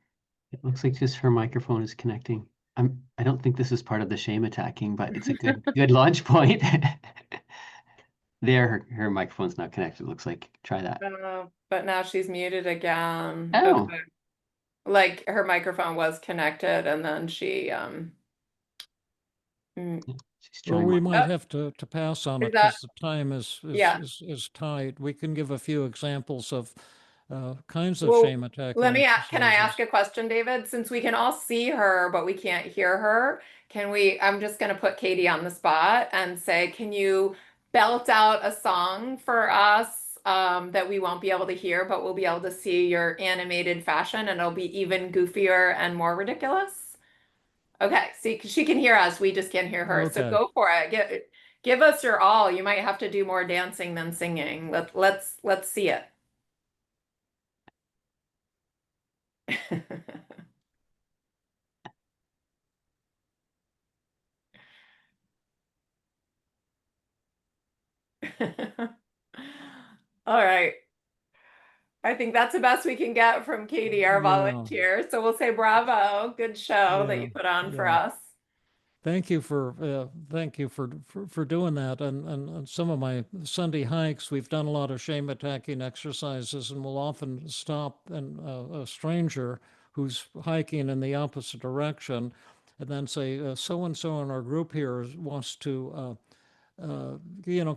C: It looks like just her microphone is connecting. I don't think this is part of the shame attacking, but it's a good launch point. There, her microphone's not connected. Looks like. Try that.
A: But now she's muted again.
C: Oh,
A: Okay. Like her microphone was connected, and then she
C: she's
B: Well,
C: trying
B: we
C: one.
B: might have to pass on
A: Is
B: it
A: that
B: because the time
A: yeah.
B: is tight. We can give a few examples of kinds of
A: Well,
B: shame attacking
A: can I
B: exercises.
A: ask a question, David? Since we can all see her, but we can't hear her, I'm just going to put Katie on the spot and say, can you belt out a song for us that we won't be able to hear, but we'll be able to see your animated fashion and it'll be even goofier and more ridiculous? Okay, see, she can hear us, we just can't hear her. So
B: Okay.
A: go for it. Give us your all. You might have to do more dancing than singing. Let's see it. All right. I think that's the best we can get from Katie, our
B: Yeah.
A: volunteer. So we'll say bravo. Good show that
B: Yeah.
A: you put on for
B: Yeah.
A: us.
B: Thank you for doing that. And some of my Sunday hikes, we've done a lot of shame attacking exercises, and we'll often stop and a stranger who's hiking in the opposite direction, and then say, so and so in our group here wants to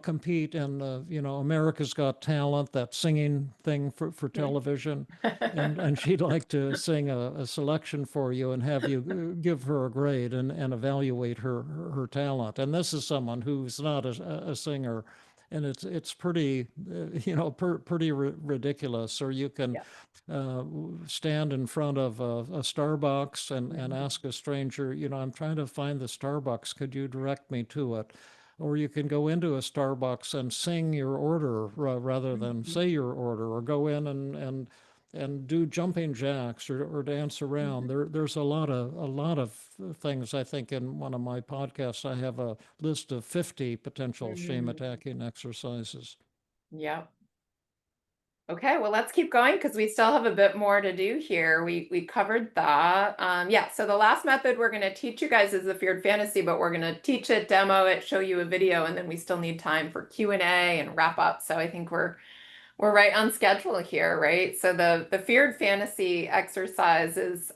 B: compete in, America's Got Talent, that singing thing for television. And she'd like to sing a selection for you and have you give her a grade and evaluate her talent. And this is someone who's not a singer. And it's pretty, pretty ridiculous. Or you can
A: Yeah.
B: stand in front of a Starbucks and ask a stranger, I'm trying to find the Starbucks. Could you direct me to it? Or you can go into a Starbucks and sing your order rather than say your order, or go in and do jumping jacks or dance around. There's a lot of things. I think in one of my podcasts I have a list of 50 potential shame attacking exercises.
A: Yeah. Okay, well, let's keep going because we still have a bit more to do here. We covered that. Yeah, so the last method we're going to teach you guys is the feared fantasy, but we're going to teach it, demo it, show you a video, and then we still need time for Q&A and wrap up. So I think we're right on schedule here, right? So the feared fantasy exercise is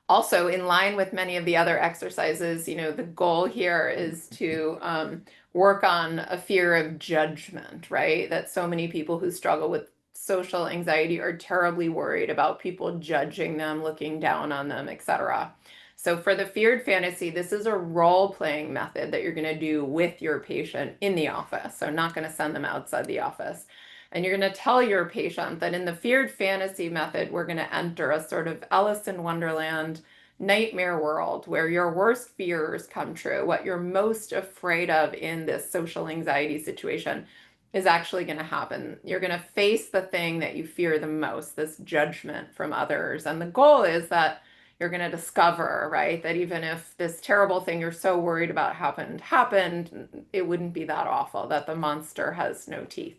A: also in line with many of the other exercises. The goal here is to work on a fear of judgment, right? That so many people who struggle with social anxiety are terribly worried about people judging them, looking down on them, etc. So for the feared fantasy, this is a role-playing method that you're going to do with your patient in the office. So not going to send them outside the office. And you're going to tell your patient that in the feared fantasy method, we're going to enter a sort of Alice in Wonderland nightmare world where your worst fears come true. What you're most afraid of in this social anxiety situation is actually going to happen. You're going to face the thing that you fear the most, this judgment from others. And the goal is that you're going to discover, right, that even if this terrible thing you're so worried about happened, it wouldn't be that awful, that the monster has no teeth.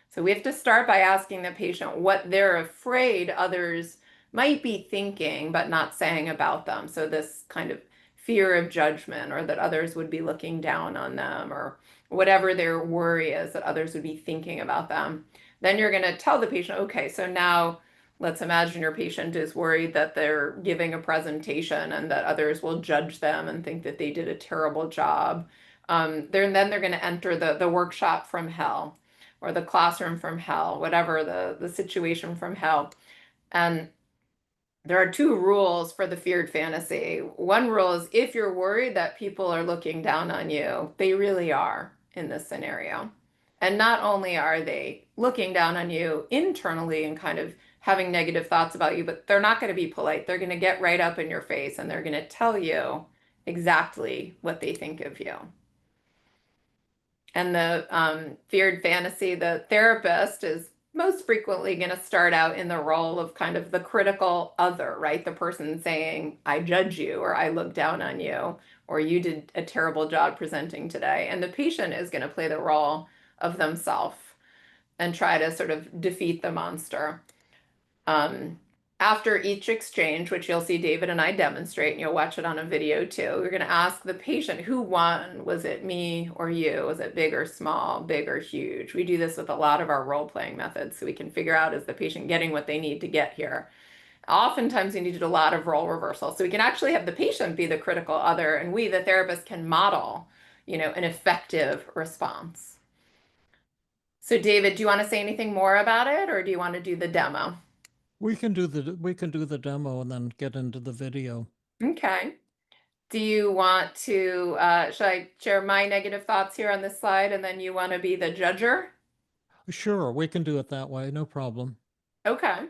A: So we have to start by asking the patient what they're afraid others might be thinking but not saying about them. So this kind of fear of judgment, or that others would be looking down on them, or whatever their worry is that others would be thinking about them. Then you're going to tell the patient, okay, so now let's imagine your patient is worried that they're giving a presentation and that others will judge them and think that they did a terrible job. Then they're going to enter the workshop from hell, or the classroom from hell, whatever the situation from hell. And there are two rules for the feared fantasy. One rule is if you're worried that people are looking down on you, they really are in this scenario. And not only are they looking down on you internally and kind of having negative thoughts about you, but they're not going to be polite. They're going to get right up in your face and they're going to tell you exactly what they think of you. And the feared fantasy, the therapist is most frequently going to start out in the role of kind of the critical other, right? The person saying, I judge you, or I look down on you, or you did a terrible job presenting today. And the patient is going to play the role of themselves and try to sort of defeat the monster. After each exchange, which you'll see David and I demonstrate, and you'll watch it on a video too, we're going to ask the patient, who won? Was it me or you? Was it big or small, big or huge? We do this with a lot of our role-playing methods so we can figure out, is the patient getting what they need to get here? Oftentimes we need to do a lot of role reversal. So we can actually have the patient be the critical other, and we, the therapist, can model, an effective response. So David, do you want to say anything more about it, or do you want to do the demo?
B: We can do the demo and then get into the video.
A: Okay. Do you want to, should I share my negative thoughts here on this slide and then you want to be the judger?
B: Sure, we can do it that way, no problem.
A: Okay.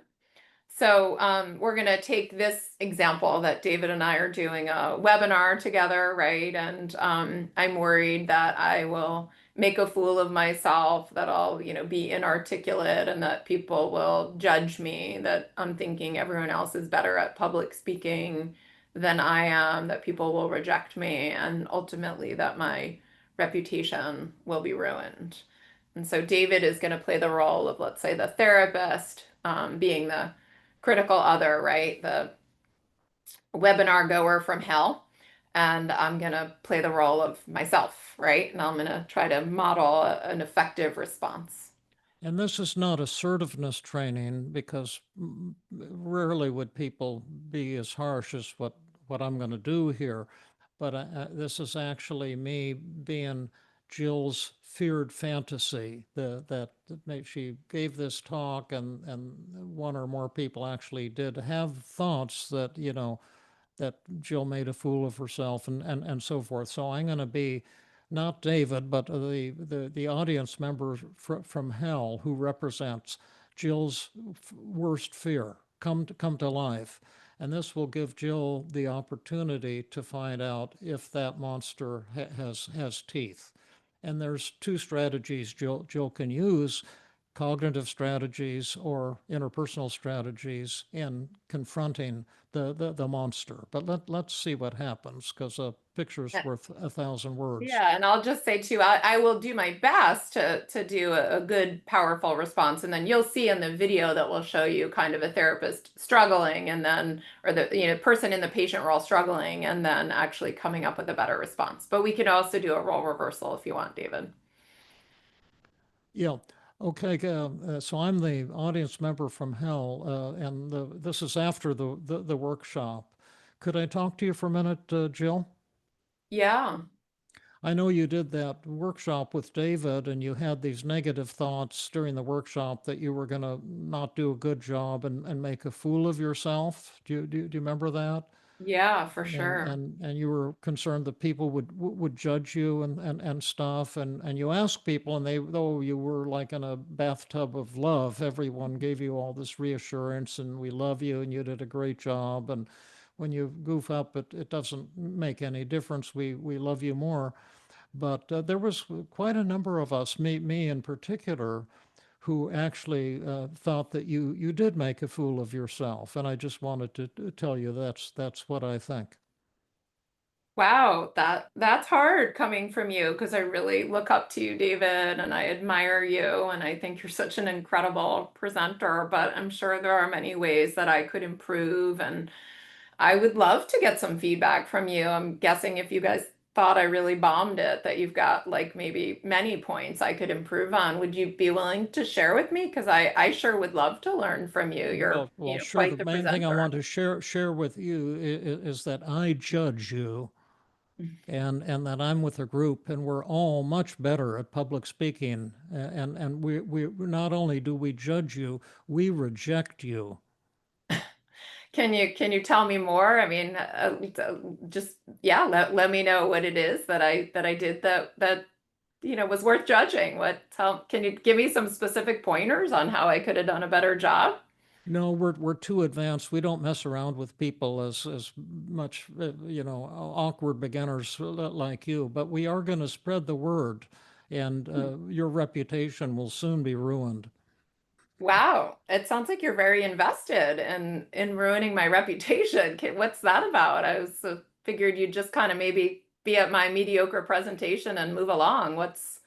A: So we're going to take this example that David and I are doing a webinar together, right? And I'm worried that I will make a fool of myself, that I'll, be inarticulate and that people will judge me, that I'm thinking everyone else is better at public speaking than I am, that people will reject me, and ultimately that my reputation will be ruined. And so David is going to play the role of, let's say, the therapist, being the critical other, right? The webinar goer from hell. And I'm going to play the role of myself, right? And I'm going to try to model an effective response.
B: And this is not assertiveness training, because rarely would people be as harsh as what I'm going to do here. But this is actually me being Jill's feared fantasy. She gave this talk, and one or more people actually did have thoughts that, that Jill made a fool of herself, and so forth. So I'm going to be not David, but the audience member from hell, who represents Jill's worst fear come to life. And this will give Jill the opportunity to find out if that monster has teeth. And there's two strategies Jill can use: cognitive strategies or interpersonal strategies in confronting the monster. But let's see what happens, because a picture's worth 1,000 words.
A: Yeah, and I'll just say too, I will do my best to do a good, powerful response, and then you'll see in the video that will show you kind of a therapist struggling, and then, or the person in the patient role struggling, and then actually coming up with a better response. But we can also do a role reversal if you want, David.
B: Yeah. Okay. So I'm the audience member from hell, and this is after the workshop. Could I talk to you for a minute, Jill?
A: Yeah.
B: I know you did that workshop with David, and you had these negative thoughts during the workshop that you were going to not do a good job and make a fool of yourself. Do you remember that?
A: Yeah, for
B: And
A: sure.
B: you were concerned that people would judge you and stuff, and you asked people, and though you were like in a bathtub of love, everyone gave you all this reassurance, and we love you, and you did a great job, and when you goof up, it doesn't make any difference. We love you more. But there was quite a number of us, me in particular, who actually thought that you did make a fool of yourself. And I just wanted to tell you that's what I think.
A: Wow, that's hard coming from you, because I really look up to you, David, and I admire you, and I think you're such an incredible presenter, but I'm sure there are many ways that I could improve, and I would love to get some feedback from you. I'm guessing if you guys thought I really bombed it, that you've got like maybe many points I could improve on. Would you be willing to share with me? Because I sure would love to learn from you. You're,
B: Well, sure.
A: quite
B: The
A: the
B: main thing I
A: presenter.
B: want to share with you is that I judge you, and that I'm with a group, and we're all much better at public speaking. And we not only do we judge you, we reject you.
A: Can you tell me more? I mean, just yeah, let me know what it is that I did that was worth judging. Can you give me some specific pointers on how I could have done a better job?
B: No, we're too advanced. We don't mess around with people as much, awkward beginners like you. But we are going to spread the word, and your reputation will soon be ruined.
A: Wow, it sounds like you're very invested in ruining my reputation. What's that about? I was figured you'd just kind of maybe be at my mediocre presentation and move along. What's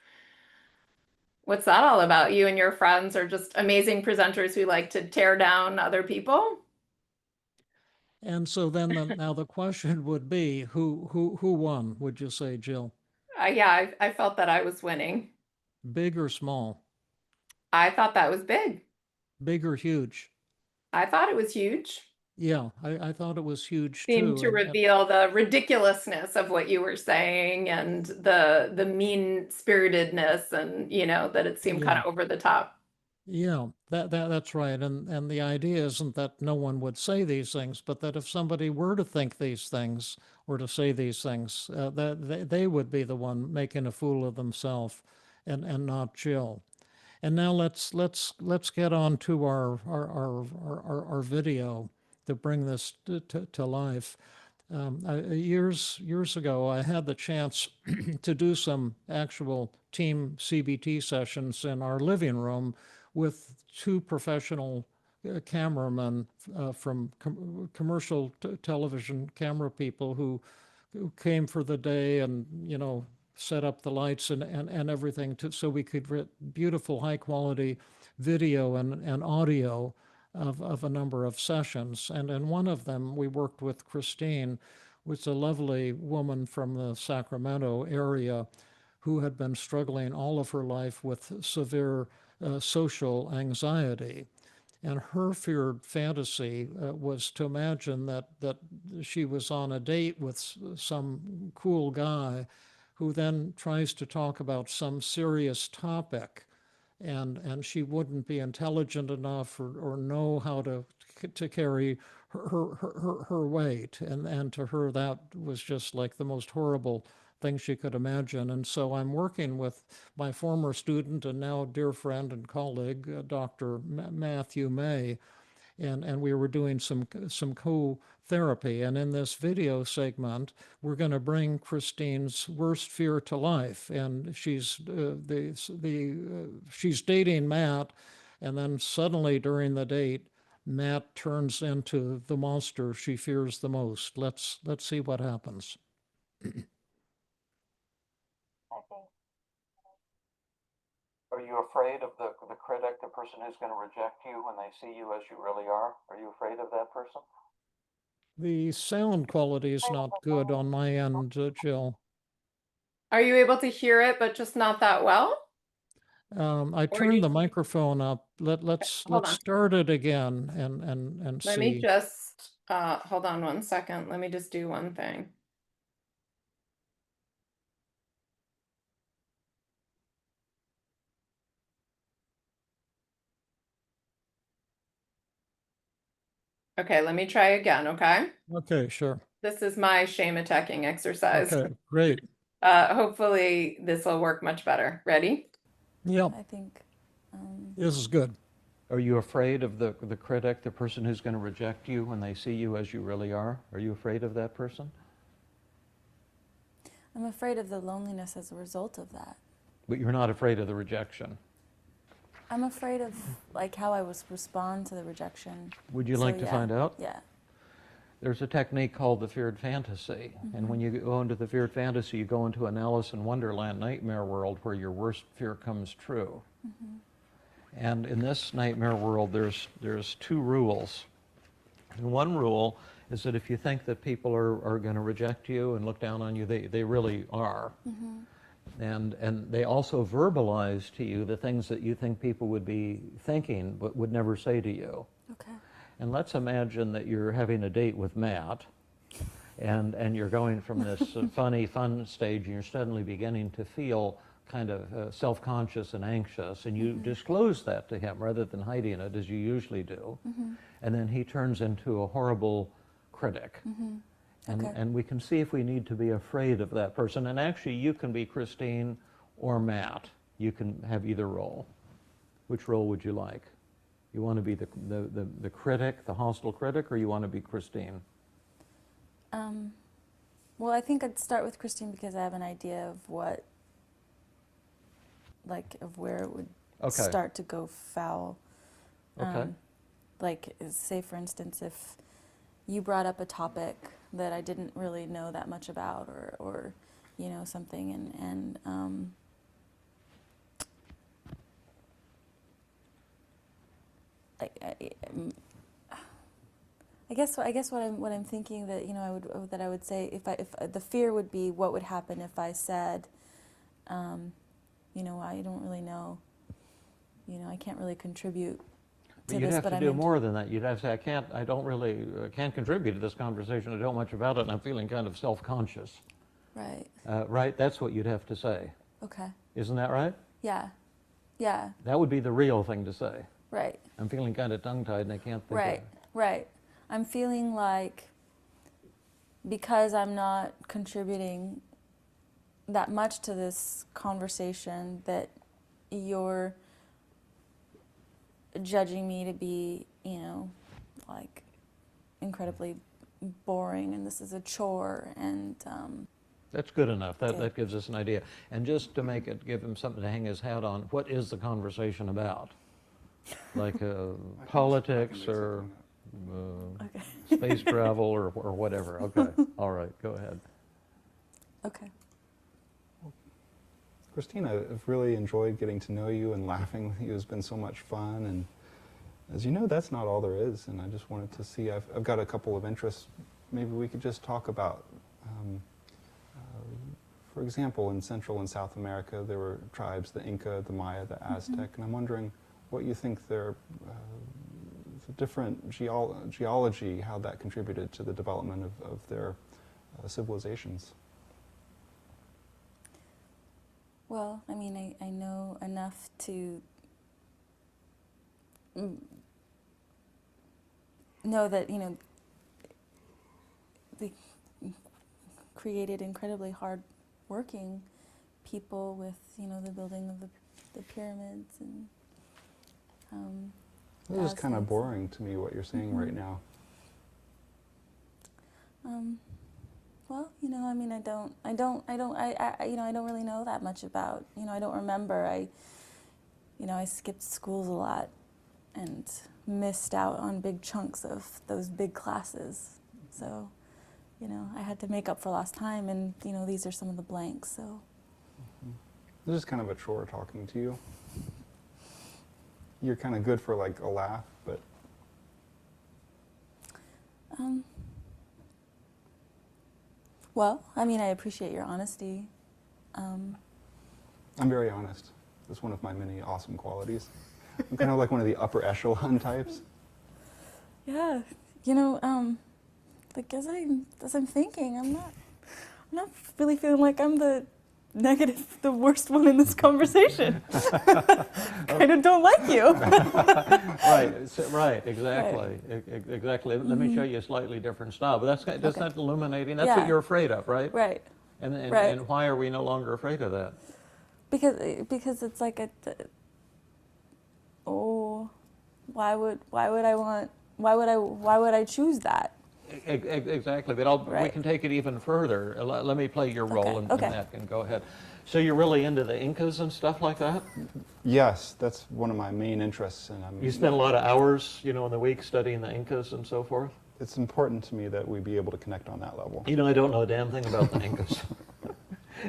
A: that all about? You and your friends are just amazing presenters who like to tear down other people?
B: And so then now the question would be, who won? Would you say, Jill?
A: Yeah, I felt that I was winning.
B: Big or small?
A: I thought that was big.
B: Big or huge?
A: I thought it was huge.
B: Yeah, I thought it was huge
A: Seemed
B: too.
A: to reveal the ridiculousness of what you were saying and the mean-spiritedness, and that it seemed kind
B: Yeah,
A: of over the top.
B: yeah, that's right. And the idea isn't that no one would say these things, but that if somebody were to think these things or to say these things, that they would be the one making a fool of themselves, and not Jill. And now let's get on to our video to bring this to life. Years ago, I had the chance to do some actual team CBT sessions in our living room with two professional cameramen from commercial television camera people who came for the day and set up the lights and everything so we could get beautiful high quality video and audio of a number of sessions. And in one of them, we worked with Christine, was a lovely woman from the Sacramento area who had been struggling all of her life with severe social anxiety. And her feared fantasy was to imagine that she was on a date with some cool guy who then tries to talk about some serious topic, and she wouldn't be intelligent enough or know how to carry her weight, and to her that was just like the most horrible thing she could imagine. And so I'm working with my former student and now dear friend and colleague, Dr. Matthew May, and we were doing some co-therapy. And in this video segment, we're going to bring Christine's worst fear to life. And she's she's dating Matt, and then suddenly during the date, Matt turns into the monster she fears the most. Let's see what happens.
F: Are you afraid of the critic, the person who's going to reject you when they see you as you really are? Are you afraid of that person?
B: The sound quality is not good on my end, Jill.
A: Are you able to hear it, but just not that well?
B: I
A: Or
B: turned
A: you
B: the microphone up. Let's
A: hold on.
B: start it again and
A: Let me
B: see.
A: just hold on one second. Let me just do one thing. Okay, let me try again, okay?
B: Okay, sure.
A: This is my shame attacking exercise.
B: Okay, great.
A: Hopefully this will work much better. Ready?
B: Yep,
G: I think
B: this is good.
F: Are you afraid of the critic, the person who's going to reject you when they see you as you really are? Are you afraid of that person?
G: I'm afraid of the loneliness as a result of that.
F: But you're not afraid of the rejection.
G: I'm afraid of like how I was respond to the rejection.
F: Would you
G: So,
F: like to
G: yeah,
F: find out?
G: Yeah.
F: There's a technique called the feared fantasy. And when you go into the feared fantasy, you go into an Alice in Wonderland nightmare world where your worst fear comes true. And in this nightmare world, there's two rules. And one rule is that if you think that people are going to reject you and look down on you, they really are. And they also verbalize to you the things that you think people would be thinking but would never say to you.
G: Okay.
F: And let's imagine that you're having a date with Matt, and you're going from this funny, fun stage, and you're suddenly beginning to feel kind of self-conscious and anxious, and you disclose that to him rather than hiding it as you usually do. And then he turns into a horrible critic.
G: Okay.
F: And we can see if we need to be afraid of that person. And actually, you can be Christine or Matt. You can have either role. Which role would you like? You want to be the critic, the hostile critic, or you want to be Christine?
G: Well, I think I'd start with Christine because I have an idea of what, like, of where it would
F: Okay.
G: start to go foul.
F: Okay.
G: Like, say for instance, if you brought up a topic that I didn't really know that much about, or you know, something, and I guess what I'm thinking that, you know, I would say if the fear would be what would happen if I said, you know, I don't really know, you know, I can't really contribute to
F: You'd
G: this,
F: have
G: but
F: to
G: I'm
F: do more than that. You'd have to say, I don't really, can't contribute to this conversation. I don't know much about it, and I'm feeling kind of self-conscious.
G: Right.
F: Right? That's what you'd have to say.
G: Okay.
F: Isn't that right?
G: Yeah. Yeah.
F: That would be the real thing to say.
G: Right.
F: I'm feeling kind of tongue-tied and I can't think
G: Right. Right. I'm feeling like because I'm not contributing that much to this conversation, that you're judging me to be, you know, like incredibly boring and this is a chore and
F: That's good enough. That gives us an idea. And just to make it, give him something to hang his hat on, what is the conversation about? Like politics or space travel or whatever. Okay. All right. Go ahead.
G: Okay.
H: Christina, I've really enjoyed getting to know you, and laughing with you has been so much fun. And as you know, that's not all there is. And I just wanted to see, I've got a couple of interests. Maybe we could just talk about, for example, in Central and South America, there were tribes, the Inca, the Maya, the Aztec, and I'm wondering what you think their the different geology, how that contributed to the development of their civilizations.
G: Well, I mean, I know enough to know that, you know, they created incredibly hard-working people with, you know, the building of the pyramids and
H: This is kind of boring to me, what you're saying right now.
G: Well, you know, I mean, I don't really know that much about, you know, I don't remember. I skipped schools a lot and missed out on big chunks of those big classes. So, you know, I had to make up for lost time, and, you know, these are some of the blanks, so.
H: This is kind of a chore talking to you. You're kind of good for like a laugh, but
G: well, I mean, I appreciate your honesty.
H: I'm very honest. That's one of my many awesome qualities. I'm kind of like one of the upper echelon types.
G: Yeah, you know, like as I'm thinking, I'm not really feeling like I'm the worst one in this conversation. Kind of don't like you.
F: Right, exactly. Exactly. Let me show you a slightly different style. But that's not illuminating. That's what you're afraid of, right?
G: Right.
F: And why are we no longer afraid of that?
G: Because it's like why would I choose that?
F: Exactly, but we can take it even further. Let me play your role in that, and go ahead. So you're really into the Incas and stuff like that?
H: Yes, that's one of my main interests. And
F: you spend a lot of hours, you know, in the week studying the Incas and so forth?
H: It's important to me that we be able to connect on that level.
F: You know, I don't know a damn thing about the Incas.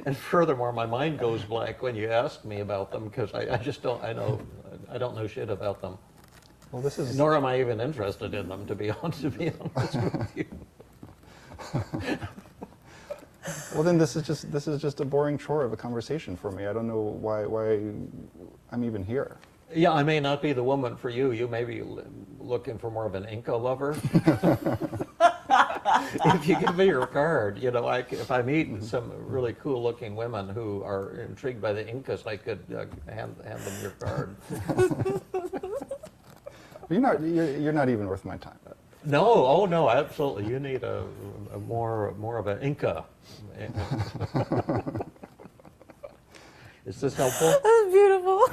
F: And furthermore, my mind goes blank when you ask me about them, because I just don't, I don't know shit about them.
H: Well, this is...
F: Nor am I even interested in them, to be honest with you.
H: Well, then this is just a boring chore of a conversation for me. I don't know why I'm even here.
F: Yeah, I may not be the woman for you. You may be looking for more of an Inca lover. If you give me your card, you know, if I meet some really cool-looking women who are intrigued by the Incas, I could hand them your card.
H: You're not even worth my time.
F: No, oh no, absolutely. You need a more of an Inca. Is this helpful?
G: That's beautiful.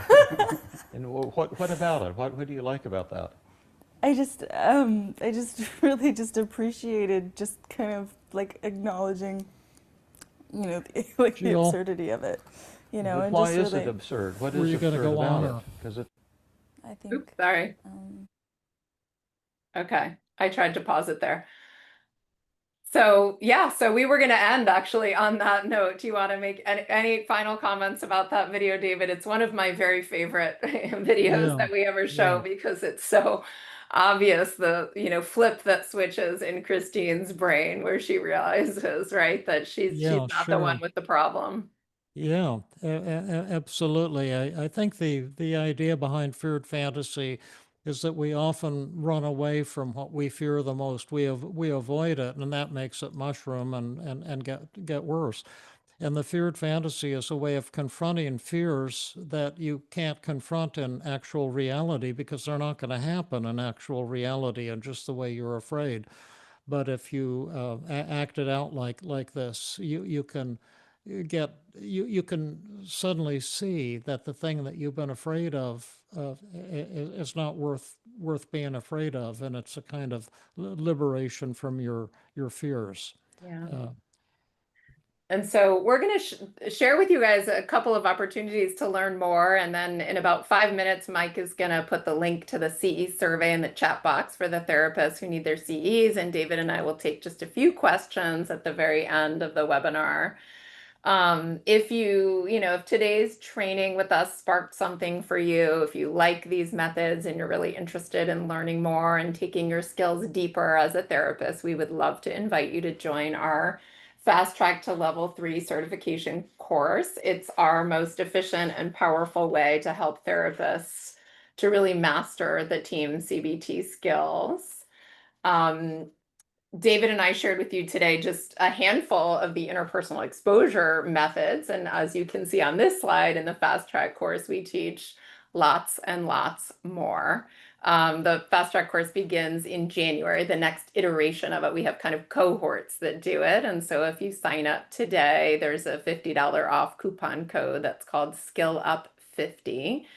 F: And what about it? What do you like about that?
G: I just really just appreciated just kind of like acknowledging, you know, like the absurdity of it, you know.
F: But
G: and
F: why
G: just
F: is
G: really,
F: it absurd? What is
B: Were you
F: absurd
B: gonna go
F: about
B: on,
F: it?
B: or-
F: Because it.
G: I think.
A: Oops, sorry. Okay, I tried to pause it there. So yeah, so we were going to end actually on that note. Do you want to make any final comments about that video, David? It's one of my very favorite videos that we ever show because it's so obvious, the, you know, flip that switches in Christine's brain where she realizes, right, that she's not the one with the problem.
B: Yeah, absolutely. I think the idea behind feared fantasy is that we often run away from what we fear the most. We avoid it, and that makes it mushroom and get worse. And the feared fantasy is a way of confronting fears that you can't confront in actual reality because they're not going to happen in actual reality and just the way you're afraid. But if you act it out like this, you can you can suddenly see that the thing that you've been afraid of is not worth being afraid of, and it's a kind of liberation from your fears.
A: Yeah.
B: Uh,
A: And so we're going to share with you guys a couple of opportunities to learn more. And then in about 5 minutes, Mike is going to put the link to the CE survey in the chat box for the therapists who need their CEs. And David and I will take just a few questions at the very end of the webinar. If today's training with us sparked something for you, if you like these methods and you're really interested in learning more and taking your skills deeper as a therapist, we would love to invite you to join our Fast Track to Level 3 certification course. It's our most efficient and powerful way to help therapists to really master the team CBT skills. David and I shared with you today just a handful of the interpersonal exposure methods. And as you can see on this slide in the Fast Track course, we teach lots and lots more. The Fast Track course begins in January, the next iteration of it. We have kind of cohorts that do it. And so if you sign up today, there's a $50 off coupon code that's called Skill Up 50.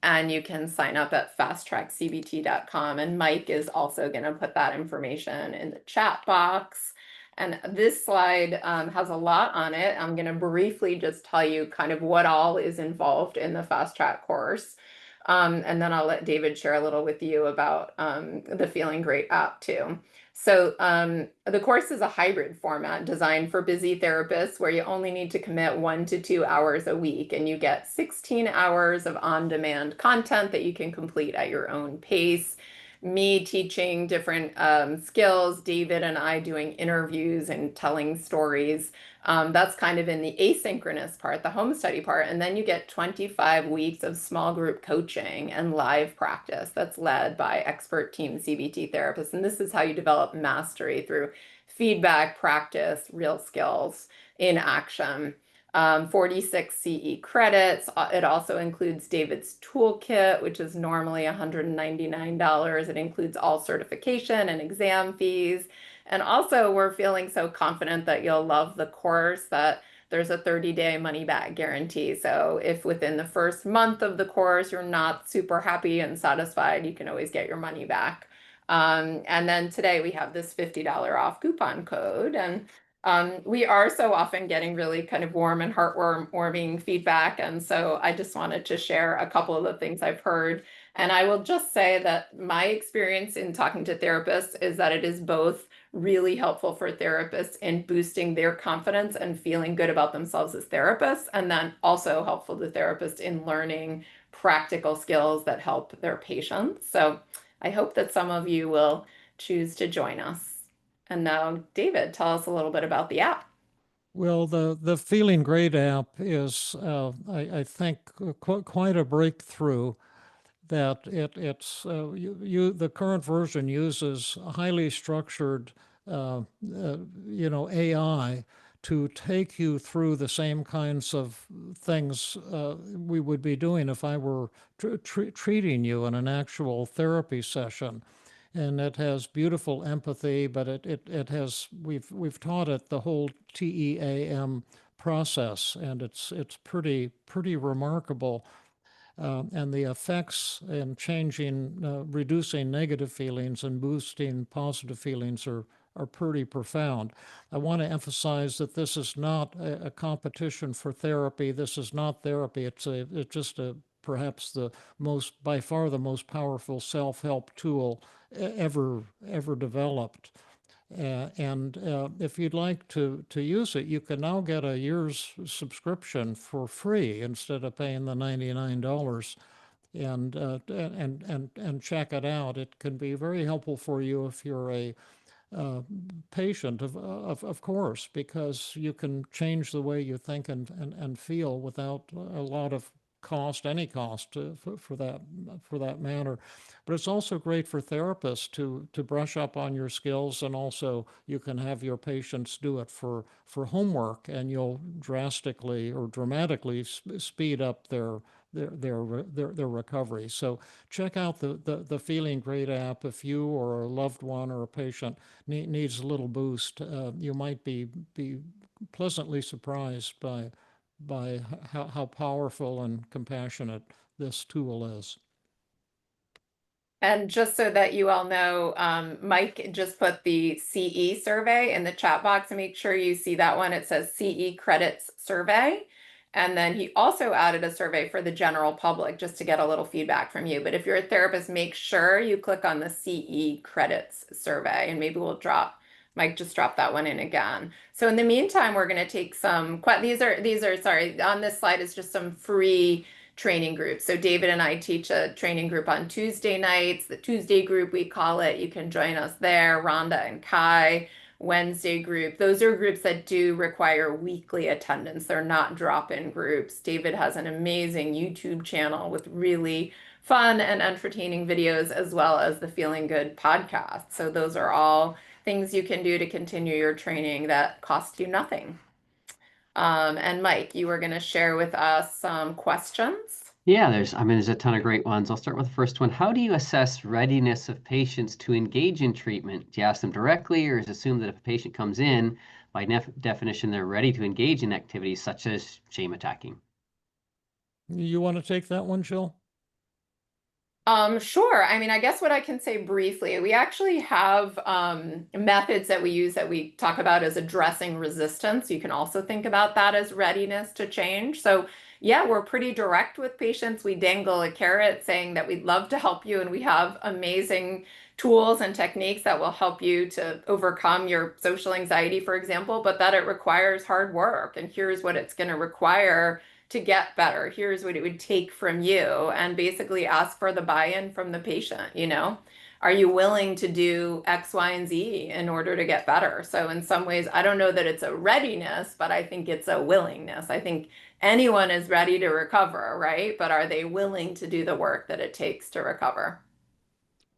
A: And you can sign up at fasttrackcbt.com. And Mike is also going to put that information in the chat box. And this slide has a lot on it. I'm going to briefly just tell you kind of what all is involved in the Fast Track course. And then I'll let David share a little with you about the Feeling Great app too. So the course is a hybrid format designed for busy therapists where you only need to commit 1 to 2 hours a week, and you get 16 hours of on-demand content that you can complete at your own pace. Me teaching different skills, David and I doing interviews and telling stories. That's kind of in the asynchronous part, the home study part. And then you get 25 weeks of small group coaching and live practice that's led by expert team CBT therapists. And this is how you develop mastery through feedback, practice, real skills in action. 46 CE credits. It also includes David's toolkit, which is normally $199. It includes all certification and exam fees. And also, we're feeling so confident that you'll love the course that there's a 30-day money-back guarantee. So if within the first month of the course you're not super happy and satisfied, you can always get your money back. And then today we have this $50 off coupon code. And we are so often getting really kind of warm and heartwarming feedback. And so I just wanted to share a couple of the things I've heard. And I will just say that my experience in talking to therapists is that it is both really helpful for therapists in boosting their confidence and feeling good about themselves as therapists, and then also helpful to therapists in learning practical skills that help their patients. So I hope that some of you will choose to join us. And now, David, tell us a little bit about the app.
B: Well, the Feeling Great app is, I think, quite a breakthrough. That the current version uses highly structured, AI to take you through the same kinds of things we would be doing if I were treating you in an actual therapy session. And it has beautiful empathy, but it has we've taught it the whole TEAM process, and it's pretty remarkable. And the effects in reducing negative feelings and boosting positive feelings are pretty profound. I want to emphasize that this is not a competition for therapy. This is not therapy. It's just perhaps by far the most powerful self-help tool ever developed. And if you'd like to use it, you can now get a year's subscription for free instead of paying the $99, and check it out. It can be very helpful for you if you're a patient, of course, because you can change the way you think and feel without a lot of cost, any cost for that matter. But it's also great for therapists to brush up on your skills, and also you can have your patients do it for homework, and you'll drastically or dramatically speed up their recovery. So check out the Feeling Great app if you or a loved one or a patient needs a little boost. You might be pleasantly surprised by how powerful and compassionate this tool is.
A: And just so that you all know, Mike just put the CE survey in the chat box, and make sure you see that one. It says CE credits survey. And then he also added a survey for the general public just to get a little feedback from you. But if you're a therapist, make sure you click on the CE credits survey, and maybe Mike just dropped that one in again. So in the meantime, we're going to take some, these are, sorry, on this slide is just some free training groups. So David and I teach a training group on Tuesday nights, the Tuesday group we call it. You can join us there. Rhonda and Kai. Wednesday group. Those are groups that do require weekly attendance. They're not drop-in groups. David has an amazing YouTube channel with really fun and entertaining videos, as well as the Feeling Good podcast. So those are all things you can do to continue your training that cost you nothing. And Mike, you were going to share with us some questions.
C: Yeah, there's a ton of great ones. I'll start with the first one. How do you assess readiness of patients to engage in treatment? Do you ask them directly, or is it assumed that if a patient comes in, by definition, they're ready to engage in activities such as shame attacking?
B: You want to take that one, Jill?
A: Sure. I mean, I guess what I can say briefly, we actually have methods that we use that we talk about as addressing resistance. You can also think about that as readiness to change. So yeah, we're pretty direct with patients. We dangle a carrot saying that we'd love to help you, and we have amazing tools and techniques that will help you to overcome your social anxiety, for example, but that it requires hard work. And here's what it's going to require to get better. Here's what it would take from you, and basically ask for the buy-in from the patient. Are you willing to do X, Y, and Z in order to get better? So in some ways, I don't know that it's a readiness, but I think it's a willingness. I think anyone is ready to recover, right? But are they willing to do the work that it takes to recover?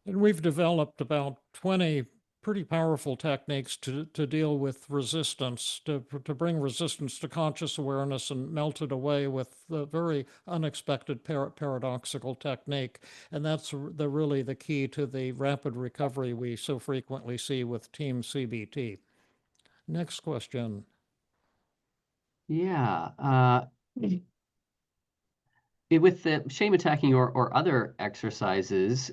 B: And we've developed about 20 pretty powerful techniques to deal with resistance, to bring resistance to conscious awareness and melt it away with a very unexpected paradoxical technique. And that's really the key to the rapid recovery we so frequently see with TEAM-CBT. Next question.
C: Yeah. With the shame attacking or other exercises,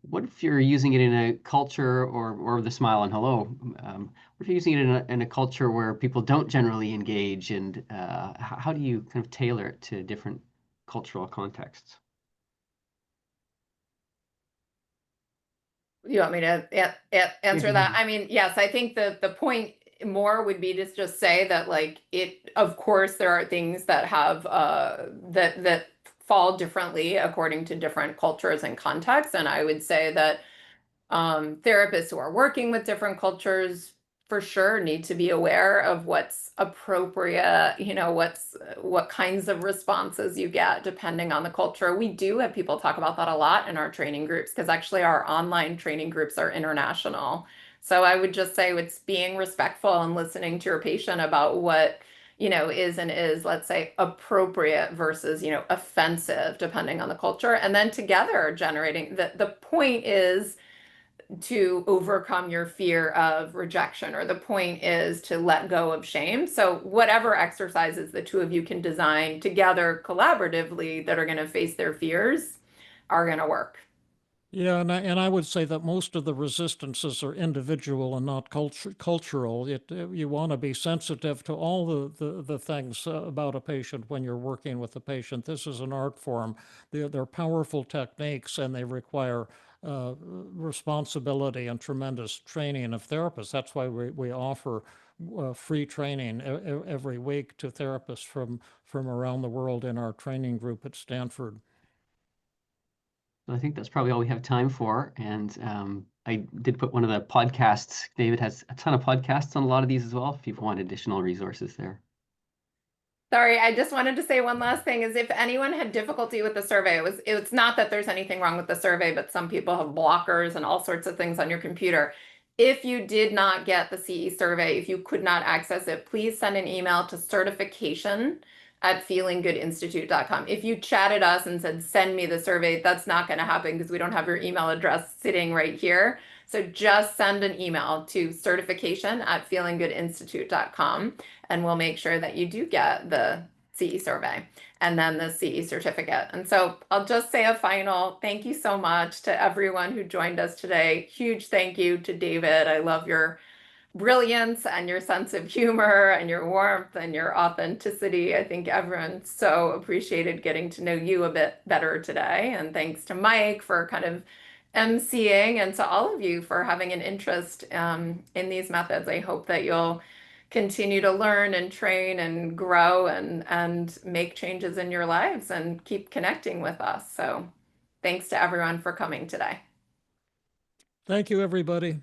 C: what if you're using it in a culture or the smile and hello? What if you're using it in a culture where people don't generally engage, and how do you kind of tailor it to different cultural contexts?
A: You want me to answer that? I mean, yes, I think the point more would be to just say that, like, of course, there are things that have that fall differently according to different cultures and contexts. And I would say that therapists who are working with different cultures for sure need to be aware of what's appropriate, what kinds of responses you get depending on the culture. We do have people talk about that a lot in our training groups, because actually our online training groups are international. So I would just say it's being respectful and listening to your patient about what is, let's say, appropriate versus, offensive, depending on the culture. And then together generating the point is to overcome your fear of rejection, or the point is to let go of shame. So whatever exercises the two of you can design together collaboratively that are going to face their fears are going to work.
B: Yeah, and I would say that most of the resistances are individual and not cultural. You want to be sensitive to all the things about a patient when you're working with a patient. This is an art form. They're powerful techniques, and they require responsibility and tremendous training of therapists. That's why we offer free training every week to therapists from around the world in our training group at Stanford.
C: I think that's probably all we have time for. And I did put one of the podcasts. David has a ton of podcasts on a lot of these as well, if people want additional resources there.
A: Sorry, I just wanted to say one last thing is if anyone had difficulty with the survey, it's not that there's anything wrong with the survey, but some people have blockers and all sorts of things on your computer. If you did not get the CE survey, if you could not access it, please send an email to certification@feelinggoodinstitute.com. If you chatted us and said, send me the survey, that's not going to happen because we don't have your email address sitting right here. So just send an email to certification@feelinggoodinstitute.com and we'll make sure that you do get the CE survey and then the CE certificate. And so I'll just say a final thank you so much to everyone who joined us today. Huge thank you to David. I love your brilliance and your sense of humor and your warmth and your authenticity. I think everyone so appreciated getting to know you a bit better today. And thanks to Mike for kind of emceeing and to all of you for having an interest in these methods. I hope that you'll continue to learn and train and grow and make changes in your lives and keep connecting with us. So thanks to everyone for coming today.
B: Thank you, everybody.